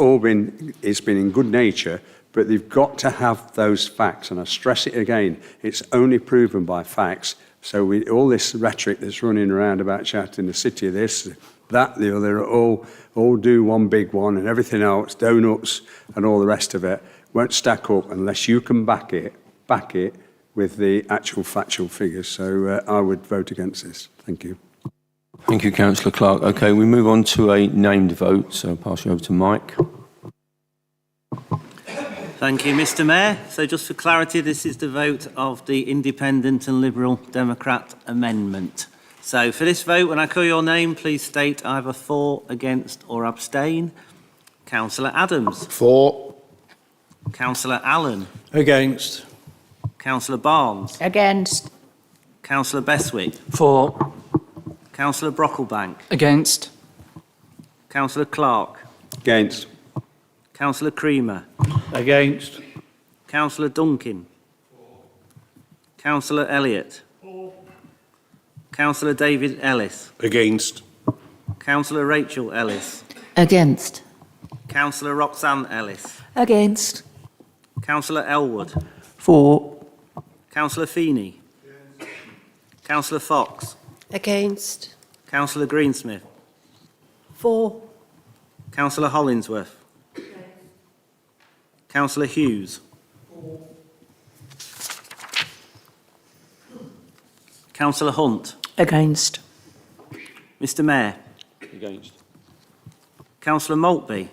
been in good nature, but they've got to have those facts, and I stress it again, it's only proven by facts. So all this rhetoric that's running around about shouting the city, this, that, the other, all do one big one, and everything else, donuts and all the rest of it, won't stack up unless you can back it with the actual factual figures. So I would vote against this. Thank you. Thank you, Councillor Clark. Okay, we move on to a named vote, so I'll pass you over to Mike. Thank you, Mr. Mayor. So just for clarity, this is the vote of the Independent and Liberal Democrat amendment. So for this vote, when I call your name, please state either for, against or abstain. Councillor Adams. For. Councillor Allen. Against. Councillor Barnes. Against. Councillor Beswick. For. Councillor Brocklebank. Against. Councillor Clark. Against. Councillor Creamer. Against. Councillor Duncan. Councillor Elliott. Councillor David Ellis. Against. Councillor Rachel Ellis. Against. Councillor Roxanne Ellis. Against. Councillor Elwood. For. Councillor Feeney. Councillor Fox. Against. Councillor Greensmith. For. Councillor Hollingsworth. Councillor Hughes. Councillor Hunt. Against. Mr. Mayor. Against. Councillor Maltby.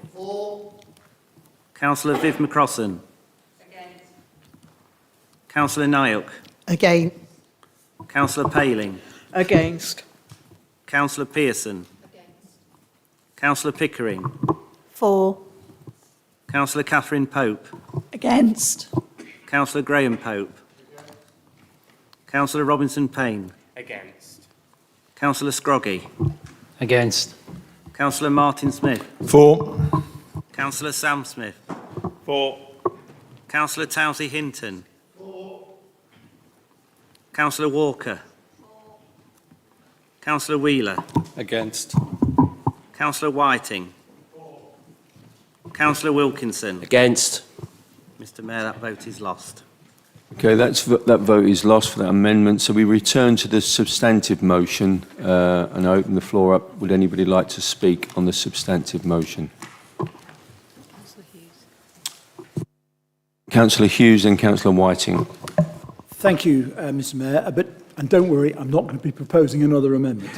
Councillor Viv McCrossan. Against. Councillor Nyuk. Against. Councillor Paling. Against. Councillor Pearson. Against. Councillor Pickering. For. Councillor Catherine Pope. Against. Councillor Graham Pope. Councillor Robinson Payne. Against. Councillor Scroggy. Against. Councillor Martin Smith. For. Councillor Sam Smith. For. Councillor Townsley Hinton. Councillor Walker. Councillor Wheeler. Against. Councillor Whiting. Councillor Wilkinson. Against. Mr Mayor, that vote is lost. Okay, that vote is lost for that amendment. So we return to the substantive motion and I open the floor up. Would anybody like to speak on the substantive motion? Councillor Hughes and Councillor Whiting. Thank you, Mr Mayor. And don't worry, I'm not going to be proposing another amendment.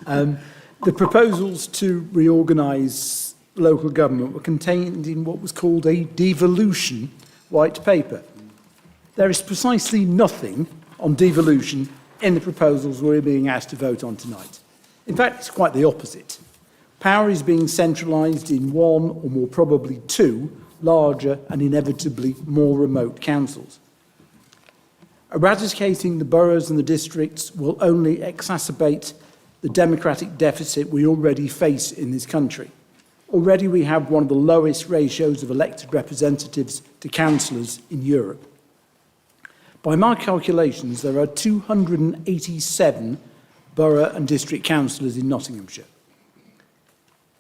The proposals to reorganise local government were contained in what was called a devolution white paper. There is precisely nothing on devolution in the proposals we're being asked to vote on tonight. In fact, it's quite the opposite. Power is being centralised in one, or more probably two, larger and inevitably more remote councils. Eradicating the boroughs and the districts will only exacerbate the democratic deficit we already face in this country. Already we have one of the lowest ratios of elected representatives to councillors in Europe. By my calculations, there are 287 borough and district councillors in Nottinghamshire.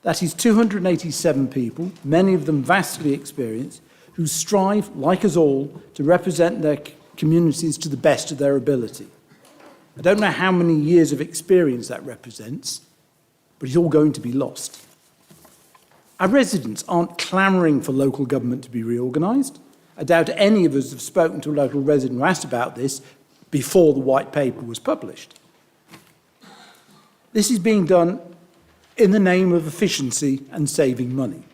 That is 287 people, many of them vastly experienced, who strive, like us all, to represent their communities to the best of their ability. I don't know how many years of experience that represents, but it's all going to be lost. Our residents aren't clamouring for local government to be reorganised. I doubt any of us have spoken to a local resident who asked about this before the white paper was published. This is being done in the name of efficiency and saving money.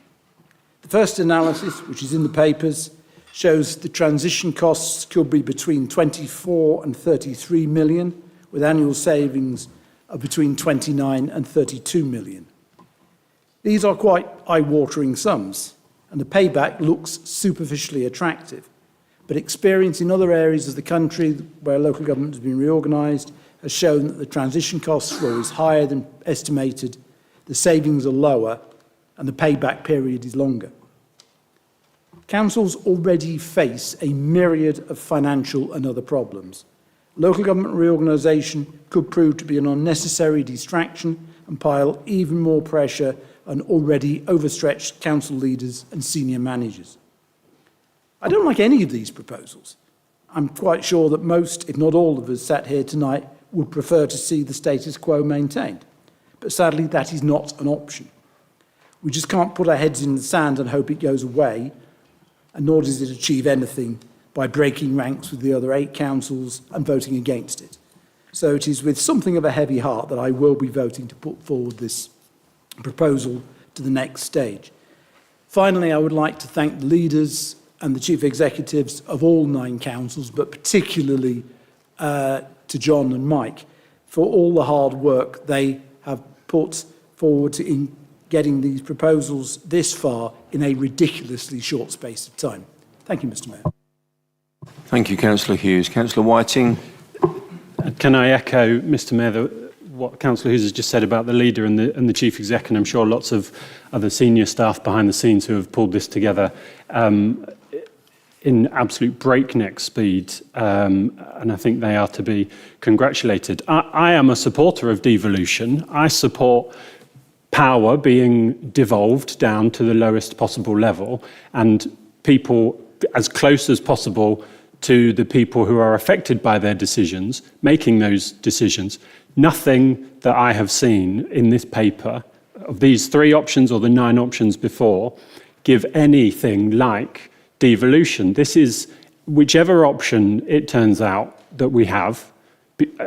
The first analysis, which is in the papers, shows the transition costs could be between 24 and 33 million, with annual savings of between 29 and 32 million. These are quite eye-watering sums, and the payback looks superficially attractive. But experience in other areas of the country where local government has been reorganised has shown that the transition costs are always higher than estimated, the savings are lower, and the payback period is longer. Councils already face a myriad of financial and other problems. Local government reorganisation could prove to be an unnecessary distraction and pile even more pressure on already overstretched council leaders and senior managers. I don't like any of these proposals. I'm quite sure that most, if not all of us sat here tonight, would prefer to see the status quo maintained. But sadly, that is not an option. We just can't put our heads in the sand and hope it goes away, and nor does it achieve anything by breaking ranks with the other 8 councils and voting against it. So it is with something of a heavy heart that I will be voting to put forward this proposal to the next stage. Finally, I would like to thank the leaders and the chief executives of all 9 councils, but particularly to John and Mike, for all the hard work they have put forward in getting these proposals this far in a ridiculously short space of time. Thank you, Mr Mayor. Thank you, Councillor Hughes. Councillor Whiting. Can I echo, Mr Mayor, what Councillor Hughes has just said about the leader and the chief exec, and I'm sure lots of other senior staff behind the scenes who have pulled this together in absolute breakneck speed, and I think they are to be congratulated. I am a supporter of devolution. I support power being devolved down to the lowest possible level and people as close as possible to the people who are affected by their decisions, making those decisions. Nothing that I have seen in this paper of these 3 options or the 9 options before give anything like devolution. This is whichever option it turns out that we have,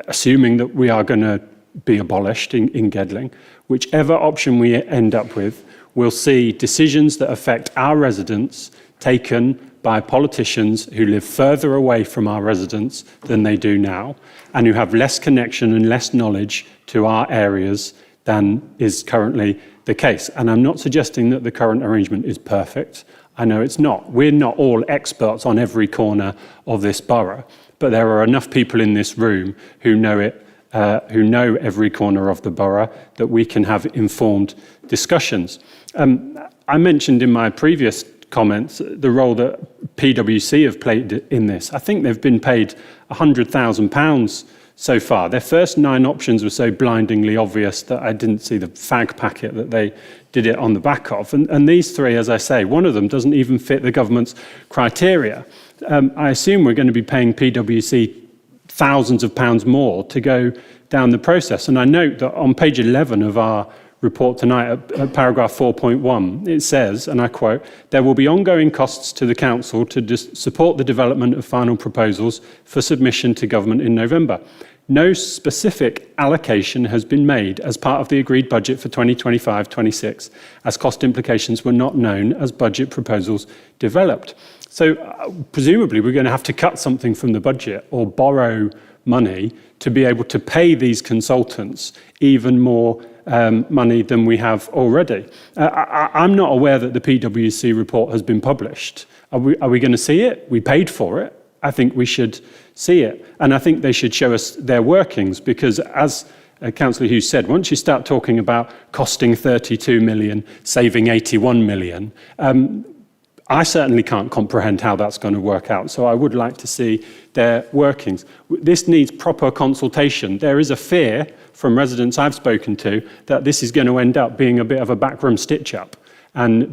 assuming that we are going to be abolished in Gedling, whichever option we end up with, we'll see decisions that affect our residents taken by politicians who live further away from our residents than they do now, and who have less connection and less knowledge to our areas than is currently the case. And I'm not suggesting that the current arrangement is perfect. I know it's not. We're not all experts on every corner of this borough, but there are enough people in this room who know it, who know every corner of the borough, that we can have informed discussions. I mentioned in my previous comments the role that PwC have played in this. I think they've been paid £100,000 so far. Their first 9 options were so blindingly obvious that I didn't see the fag packet that they did it on the back of. And these 3, as I say, one of them doesn't even fit the government's criteria. I assume we're going to be paying PwC thousands of pounds more to go down the process. And I note that on page 11 of our report tonight, at paragraph 4.1, it says, and I quote, "There will be ongoing costs to the council to support the development of final proposals for submission to government in November. No specific allocation has been made as part of the agreed budget for 2025-26, as cost implications were not known as budget proposals developed." So presumably we're going to have to cut something from the budget or borrow money to be able to pay these consultants even more money than we have already. I'm not aware that the PwC report has been published. Are we going to see it? We paid for it. I think we should see it. And I think they should show us their workings, because as Councillor Hughes said, once you start talking about costing 32 million, saving 81 million, I certainly can't comprehend how that's going to work out. So I would like to see their workings. This needs proper consultation. There is a fear from residents I've spoken to that this is going to end up being a bit of a backroom stitch-up. And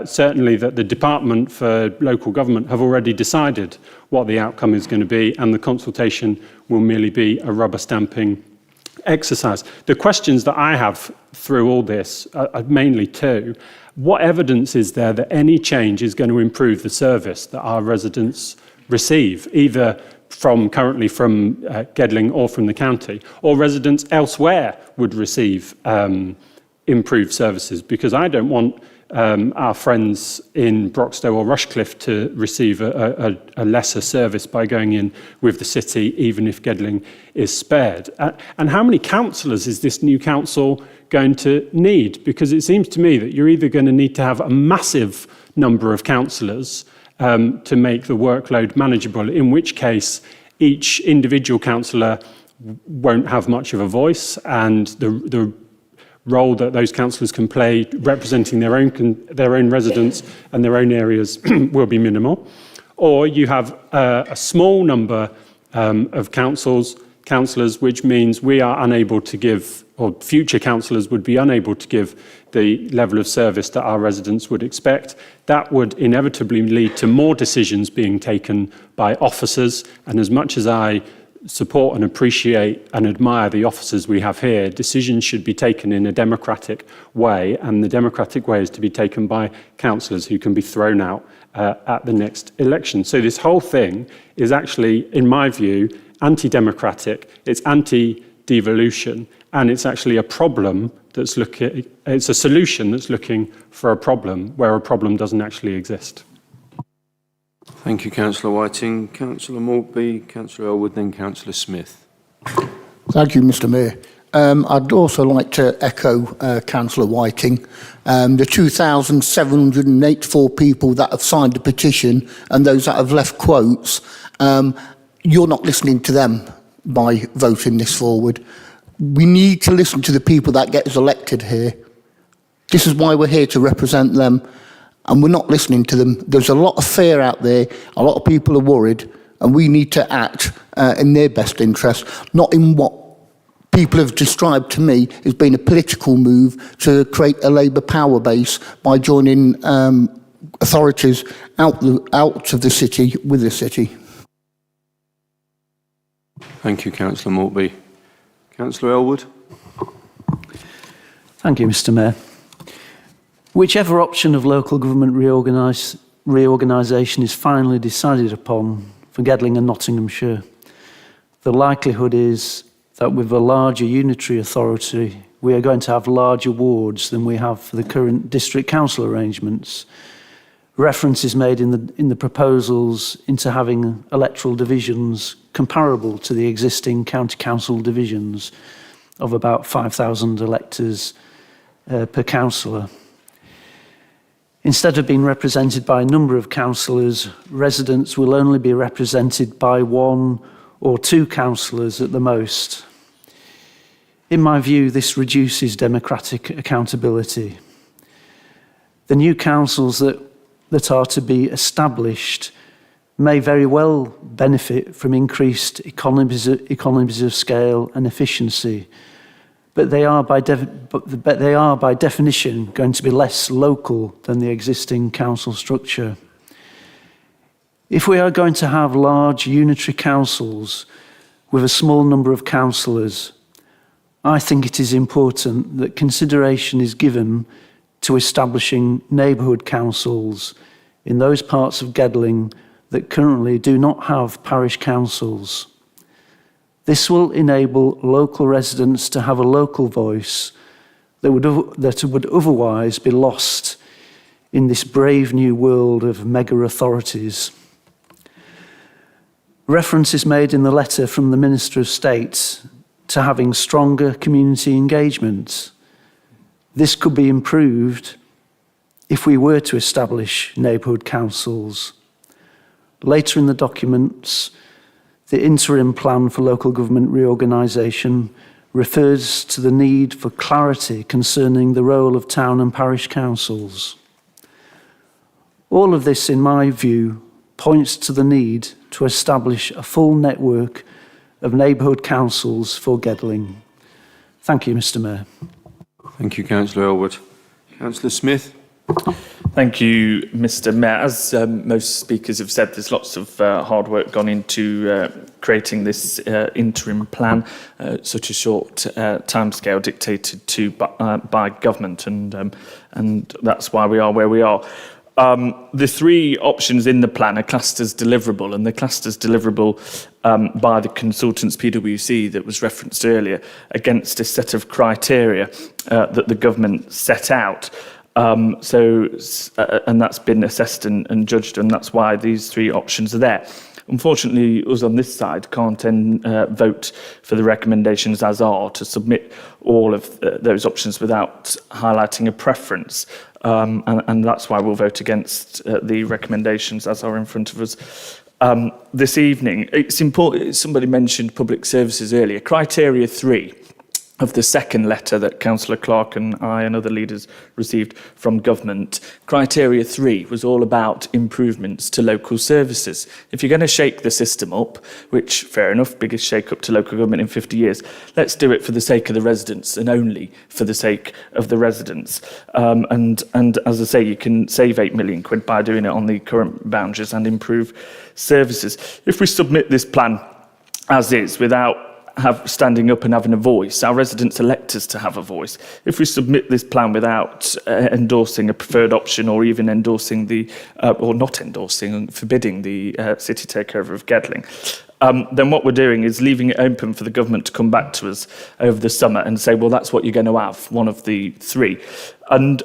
certainly that the Department for Local Government have already decided what the outcome is going to be, and the consultation will merely be a rubber stamping exercise. The questions that I have through all this are mainly 2. What evidence is there that any change is going to improve the service that our residents receive, either currently from Gedling or from the county, or residents elsewhere would receive improved services? Because I don't want our friends in Broxtowe or Rushcliffe to receive a lesser service by going in with the city, even if Gedling is spared. And how many councillors is this new council going to need? Because it seems to me that you're either going to need to have a massive number of councillors to make the workload manageable, in which case each individual councillor won't have much of a voice, and the role that those councillors can play representing their own residents and their own areas will be minimal. Or you have a small number of councillors, which means we are unable to give, or future councillors would be unable to give, the level of service that our residents would expect. That would inevitably lead to more decisions being taken by officers, and as much as I support and appreciate and admire the officers we have here, decisions should be taken in a democratic way, and the democratic way is to be taken by councillors who can be thrown out at the next election. So this whole thing is actually, in my view, anti-democratic, it's anti-devolution, and it's actually a problem that's it's a solution that's looking for a problem where a problem doesn't actually exist. Thank you, Councillor Whiting. Councillor Maltby, Councillor Elwood, then Councillor Smith. Thank you, Mr Mayor. I'd also like to echo Councillor Whiting. The 2,784 people that have signed the petition and those that have left quotes, you're not listening to them by voting this forward. We need to listen to the people that get us elected here. This is why we're here, to represent them, and we're not listening to them. There's a lot of fear out there, a lot of people are worried, and we need to act in their best interest, not in what people have described to me as being a political move to create a Labour power base by joining authorities out of the city with the city. Thank you, Councillor Maltby. Councillor Elwood. Thank you, Mr Mayor. Whichever option of local government reorganisation is finally decided upon for Gedling and Nottinghamshire, the likelihood is that with a larger unitary authority, we are going to have larger wards than we have for the current district council arrangements. Reference is made in the proposals into having electoral divisions comparable to the existing county council divisions. of about 5,000 electors per councillor. Instead of being represented by a number of councillors, residents will only be represented by 1 or 2 councillors at the most. In my view, this reduces democratic accountability. The new councils that are to be established may very well benefit from increased economies of scale and efficiency, but they are by definition going to be less local than the existing council structure. If we are going to have large unitary councils with a small number of councillors, I think it is important that consideration is given to establishing neighbourhood councils in those parts of Gedling that currently do not have parish councils. This will enable local residents to have a local voice that would otherwise be lost in this brave new world of mega authorities. Reference is made in the letter from the Minister of State to having stronger community engagement. This could be improved if we were to establish neighbourhood councils. Later in the documents, the interim plan for local government reorganisation refers to the need for clarity concerning the role of town and parish councils. All of this, in my view, points to the need to establish a full network of neighbourhood councils for Gedling. Thank you, Mr. Mayor. Thank you, Councillor Elwood. Councillor Smith. Thank you, Mr. Mayor. As most speakers have said, there's lots of hard work gone into creating this interim plan, such a short timescale dictated to by government, and that's why we are where we are. The 3 options in the plan are classed as deliverable, and they're classed as deliverable by the consultants PwC that was referenced earlier against a set of criteria that the government set out. And that's been assessed and judged, and that's why these 3 options are there. Unfortunately, us on this side can't vote for the recommendations as are to submit all of those options without highlighting a preference. And that's why we'll vote against the recommendations as are in front of us this evening. It's important, somebody mentioned public services earlier. Criteria 3 of the second letter that Councillor Clark and I and other leaders received from government. Criteria 3 was all about improvements to local services. If you're going to shake the system up, which, fair enough, biggest shake-up to local government in 50 years, let's do it for the sake of the residents and only for the sake of the residents. And as I say, you can save £8 million by doing it on the current boundaries and improve services. If we submit this plan as is, without standing up and having a voice, our residents elect us to have a voice. If we submit this plan without endorsing a preferred option, or even endorsing or not endorsing, forbidding the city takeover of Gedling, then what we're doing is leaving it open for the government to come back to us over the summer and say, well, that's what you're going to have, one of the 3. And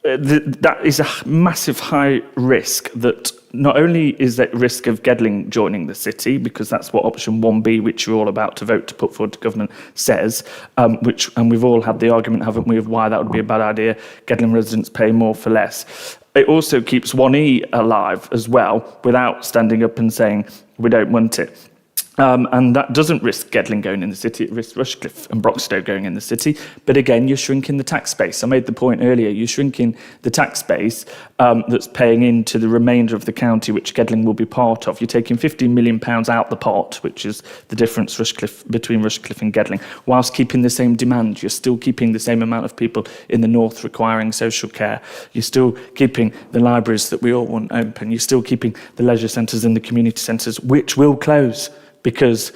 that is a massive high risk. That not only is that risk of Gedling joining the city, because that's what option 1B, which you're all about to vote to put forward to government, says, and we've all had the argument, haven't we, of why that would be a bad idea. Gedling residents pay more for less. It also keeps 1E alive as well, without standing up and saying we don't want it. And that doesn't risk Gedling going in the city, it risks Rushcliffe and Broxtowe going in the city. But again, you're shrinking the tax base. I made the point earlier, you're shrinking the tax base that's paying into the remainder of the county, which Gedling will be part of. You're taking £15 million out the pot, which is the difference between Rushcliffe and Gedling, whilst keeping the same demand. You're still keeping the same amount of people in the north requiring social care. You're still keeping the libraries that we all want open. You're still keeping the leisure centres and the community centres, which will close, because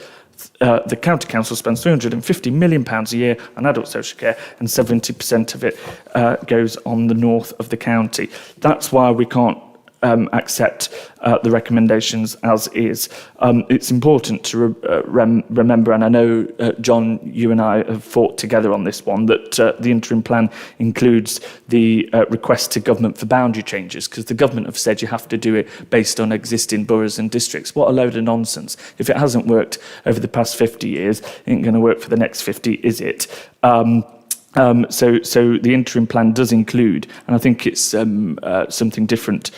the county council spends £350 million a year on adult social care, and 70% of it goes on the north of the county. That's why we can't accept the recommendations as is. It's important to remember, and I know, John, you and I have fought together on this one, that the interim plan includes the request to government for boundary changes, because the government have said you have to do it based on existing boroughs and districts. What a load of nonsense. If it hasn't worked over the past 50 years, it ain't going to work for the next 50, is it? So the interim plan does include, and I think it's something different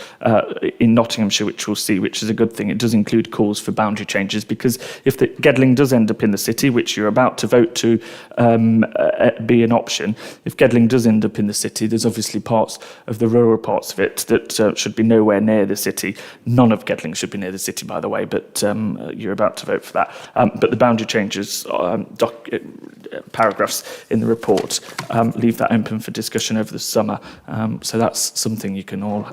in Nottinghamshire, which we'll see, which is a good thing. It does include calls for boundary changes, because if the Gedling does end up in the city, which you're about to vote to be an option, if Gedling does end up in the city, there's obviously parts of the rural parts of it that should be nowhere near the city. None of Gedling should be near the city, by the way, but you're about to vote for that. But the boundary changes, paragraphs in the report, leave that open for discussion over the summer. So that's something you can all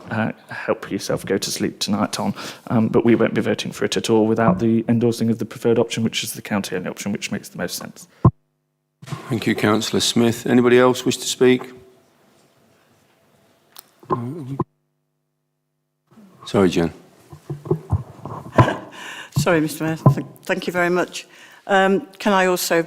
help yourself go to sleep tonight on. But we won't be voting for it at all without the endorsing of the preferred option, which is the county-only option, which makes the most sense. Thank you, Councillor Smith. Anybody else wish to speak? Sorry, Jen. Sorry, Mr Mayor. Thank you very much. Can I also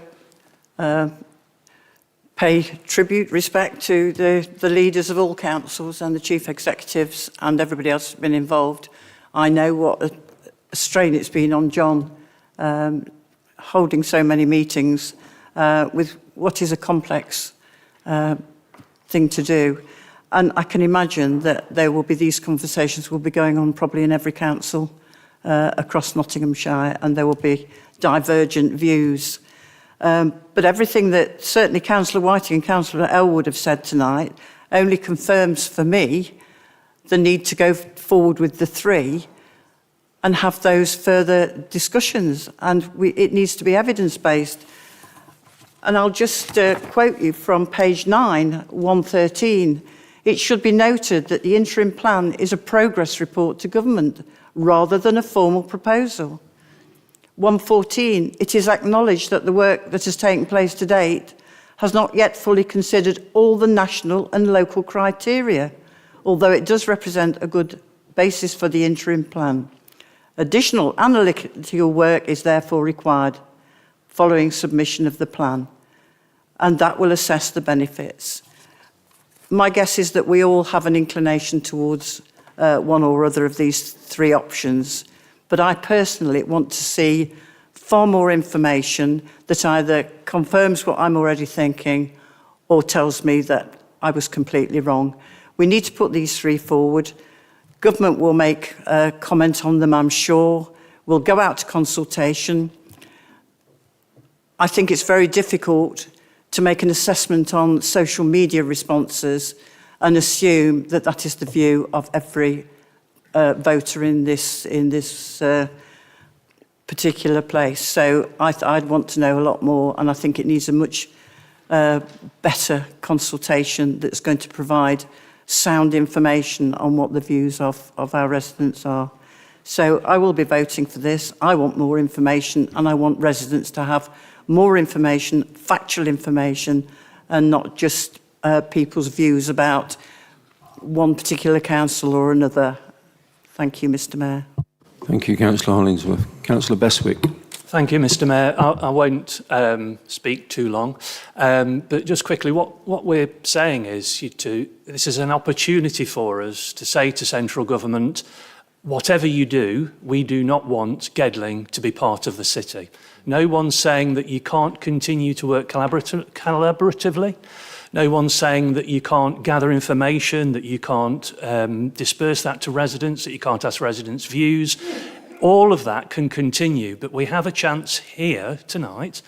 pay tribute, respect to the leaders of all councils and the chief executives and everybody else who's been involved. I know what a strain it's been on John, holding so many meetings with what is a complex thing to do. And I can imagine that there will be these conversations will be going on probably in every council across Nottinghamshire, and there will be divergent views. But everything that certainly Councillor Whiting and Councillor Elwood have said tonight only confirms for me the need to go forward with the three and have those further discussions. And it needs to be evidence-based. And I'll just quote you from page 9, 113. It should be noted that the interim plan is a progress report to government rather than a formal proposal. 114, it is acknowledged that the work that has taken place to date has not yet fully considered all the national and local criteria, although it does represent a good basis for the interim plan. Additional analytical work is therefore required following submission of the plan, and that will assess the benefits. My guess is that we all have an inclination towards one or other of these three options, but I personally want to see far more information that either confirms what I'm already thinking or tells me that I was completely wrong. We need to put these three forward. Government will make a comment on them, I'm sure. We'll go out to consultation. I think it's very difficult to make an assessment on social media responses and assume that that is the view of every voter in this particular place. So I'd want to know a lot more, and I think it needs a much better consultation that's going to provide sound information on what the views of our residents are. So I will be voting for this. I want more information, and I want residents to have more information, factual information, and not just people's views about one particular council or another. Thank you, Mr Mayor. Thank you, Councillor Hollingsworth. Councillor Bestwick. Thank you, Mr Mayor. I won't speak too long, but just quickly, what we're saying is this is an opportunity for us to say to central government, whatever you do, we do not want Gedling to be part of the city. No one's saying that you can't continue to work collaboratively. No one's saying that you can't gather information, that you can't disperse that to residents, that you can't ask residents' views. All of that can continue, but we have a chance here tonight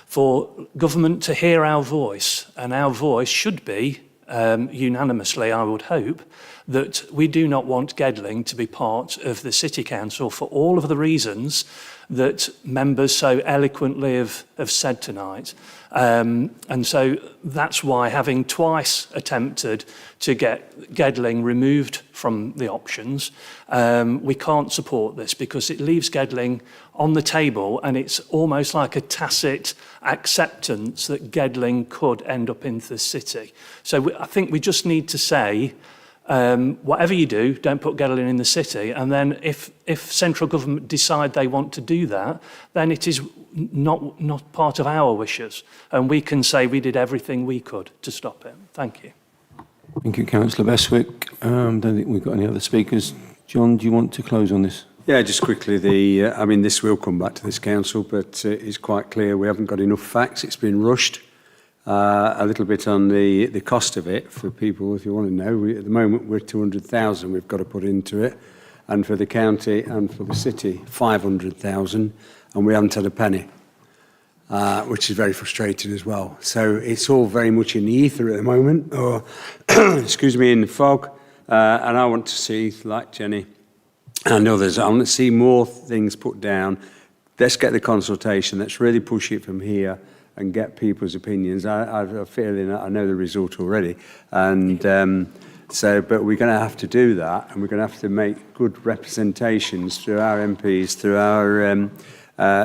for government to hear our voice, and our voice should be, unanimously, I would hope, that we do not want Gedling to be part of the City Council for all of the reasons that members so eloquently have said tonight. And so that's why, having twice attempted to get Gedling removed from the options, we can't support this because it leaves Gedling on the table, and it's almost like a tacit acceptance that Gedling could end up in the city. So I think we just need to say, whatever you do, don't put Gedling in the city. And then if central government decide they want to do that, then it is not part of our wishes. And we can say we did everything we could to stop it. Thank you. Thank you, Councillor Bestwick. Don't think we've got any other speakers. John, do you want to close on this? Yeah, just quickly, I mean, this will come back to this council, but it's quite clear we haven't got enough facts. It's been rushed. A little bit on the cost of it for people, if you want to know. At the moment, we're 200,000 we've got to put into it. And for the county and for the city, 500,000. And we haven't had a penny, which is very frustrating as well. So it's all very much in the ether at the moment, or, excuse me, in the fog. And I want to see, like Jenny and others, I want to see more things put down. Let's get the consultation. Let's really push it from here and get people's opinions. I have a feeling I know the result already. And but we're going to have to do that, and we're going to have to make good representations through our MPs, through our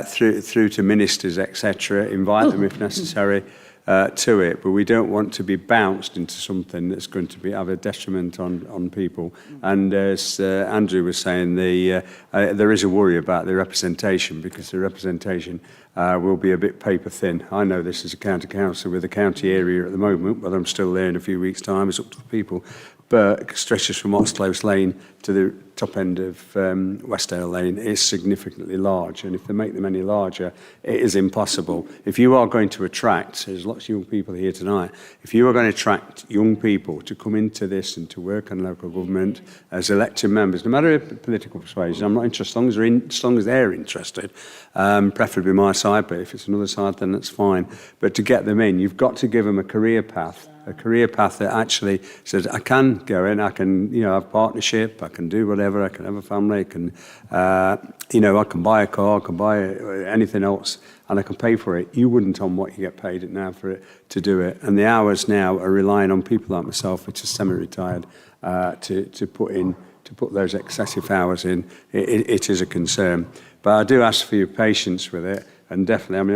through to ministers, etc. Invite them if necessary to it, but we don't want to be bounced into something that's going to have a detriment on people. And as Andrew was saying, there is a worry about the representation, because the representation will be a bit paper thin. I know this as a county councillor with a county area at the moment, but I'm still there in a few weeks' time. It's up to the people. But it stretches from Oxclose Lane to the top end of Westdale Lane is significantly large, and if they make them any larger, it is impossible. If you are going to attract, there's lots of young people here tonight, if you are going to attract young people to come into this and to work on local government as elected members, no matter political persuasion, I'm not interested, as long as they're interested, preferably my side, but if it's another side, then that's fine. But to get them in, you've got to give them a career path that actually says, I can go in, I can, have partnership, I can do whatever, I can have a family, I can, I can buy a car, I can buy anything else, and I can pay for it. You wouldn't on what you get paid it now for it to do it. And the hours now are relying on people like myself, which is semi-retired, to put those excessive hours in. It is a concern. But I do ask for your patience with it. And definitely,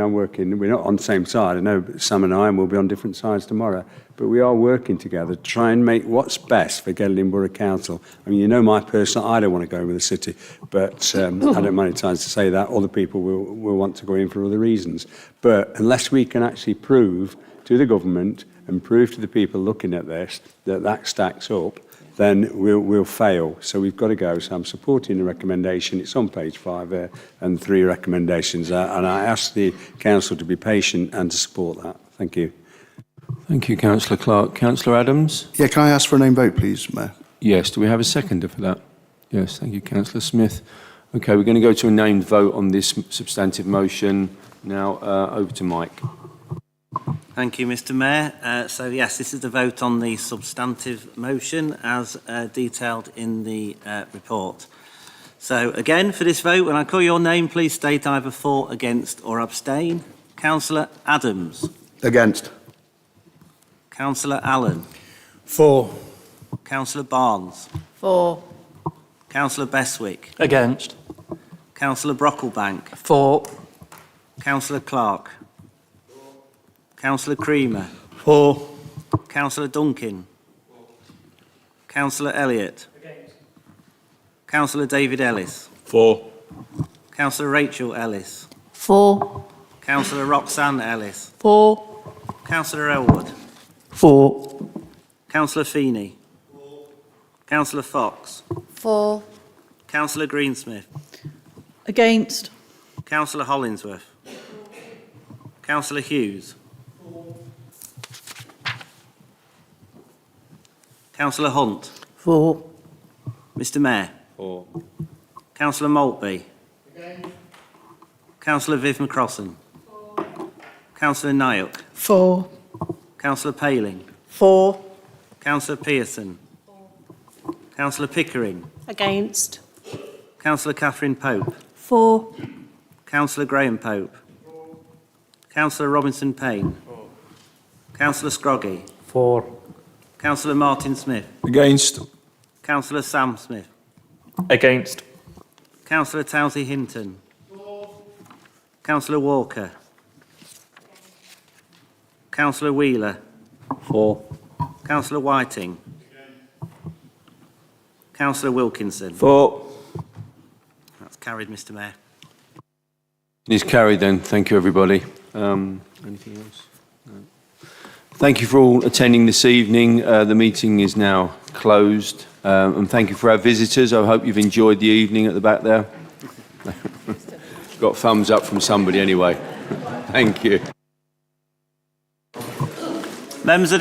we're not on the same side. I know Sam and I will be on different sides tomorrow, but we are working together to try and make what's best for Gedling Borough Council. My personal, I don't want to go in with the city, but I don't mind times to say that. Other people will want to go in for other reasons. But unless we can actually prove to the government and prove to the people looking at this that stacks up, then we'll fail. So we've got to go. So I'm supporting the recommendation. It's on page 5 there, and 3 recommendations. And I ask the council to be patient and to support that. Thank you. Thank you, Councillor Clark. Councillor Adams? Yeah, can I ask for a name vote, please, Mayor? Yes. Do we have a seconder for that? Yes. Thank you, Councillor Smith. Okay, we're going to go to a named vote on this substantive motion. Now, over to Mike. Thank you, Mr. Mayor. So yes, this is the vote on the substantive motion as detailed in the report. So again, for this vote, when I call your name, please state either for, against or abstain. Councillor Adams. Against. Councillor Allen. For. Councillor Barnes. For. Councillor Bestwick. Against. Councillor Brocklebank. For. Councillor Clark. Councillor Creamer. For. Councillor Duncan. Councillor Elliott. Councillor David Ellis. For. Councillor Rachel Ellis. For. Councillor Roxanne Ellis. For. Councillor Elwood. For. Councillor Feeney. Councillor Fox. For. Councillor Greensmith. Against. Councillor Hollingsworth. Councillor Hughes. Councillor Hunt. For. Mr. Mayor. For. Councillor Maltby. Councillor Viv McCrossan. Councillor Nyock. For. Councillor Paling. For. Councillor Pearson. Councillor Pickering. Against. Councillor Catherine Pope. For. Councillor Graham Pope. Councillor Robinson Payne. Councillor Scroggy. For. Councillor Martin Smith. Against. Councillor Sam Smith. Against. Councillor Towsey Hinton. Councillor Walker. Councillor Wheeler. For. Councillor Whiting. Councillor Wilkinson. 4. That's carried, Mr Mayor. It's carried then. Thank you, everybody. Anything else? No. Thank you for all attending this evening. The meeting is now closed. And thank you for our visitors. I hope you've enjoyed the evening at the back there. Got thumbs up from somebody anyway. Thank you. Members of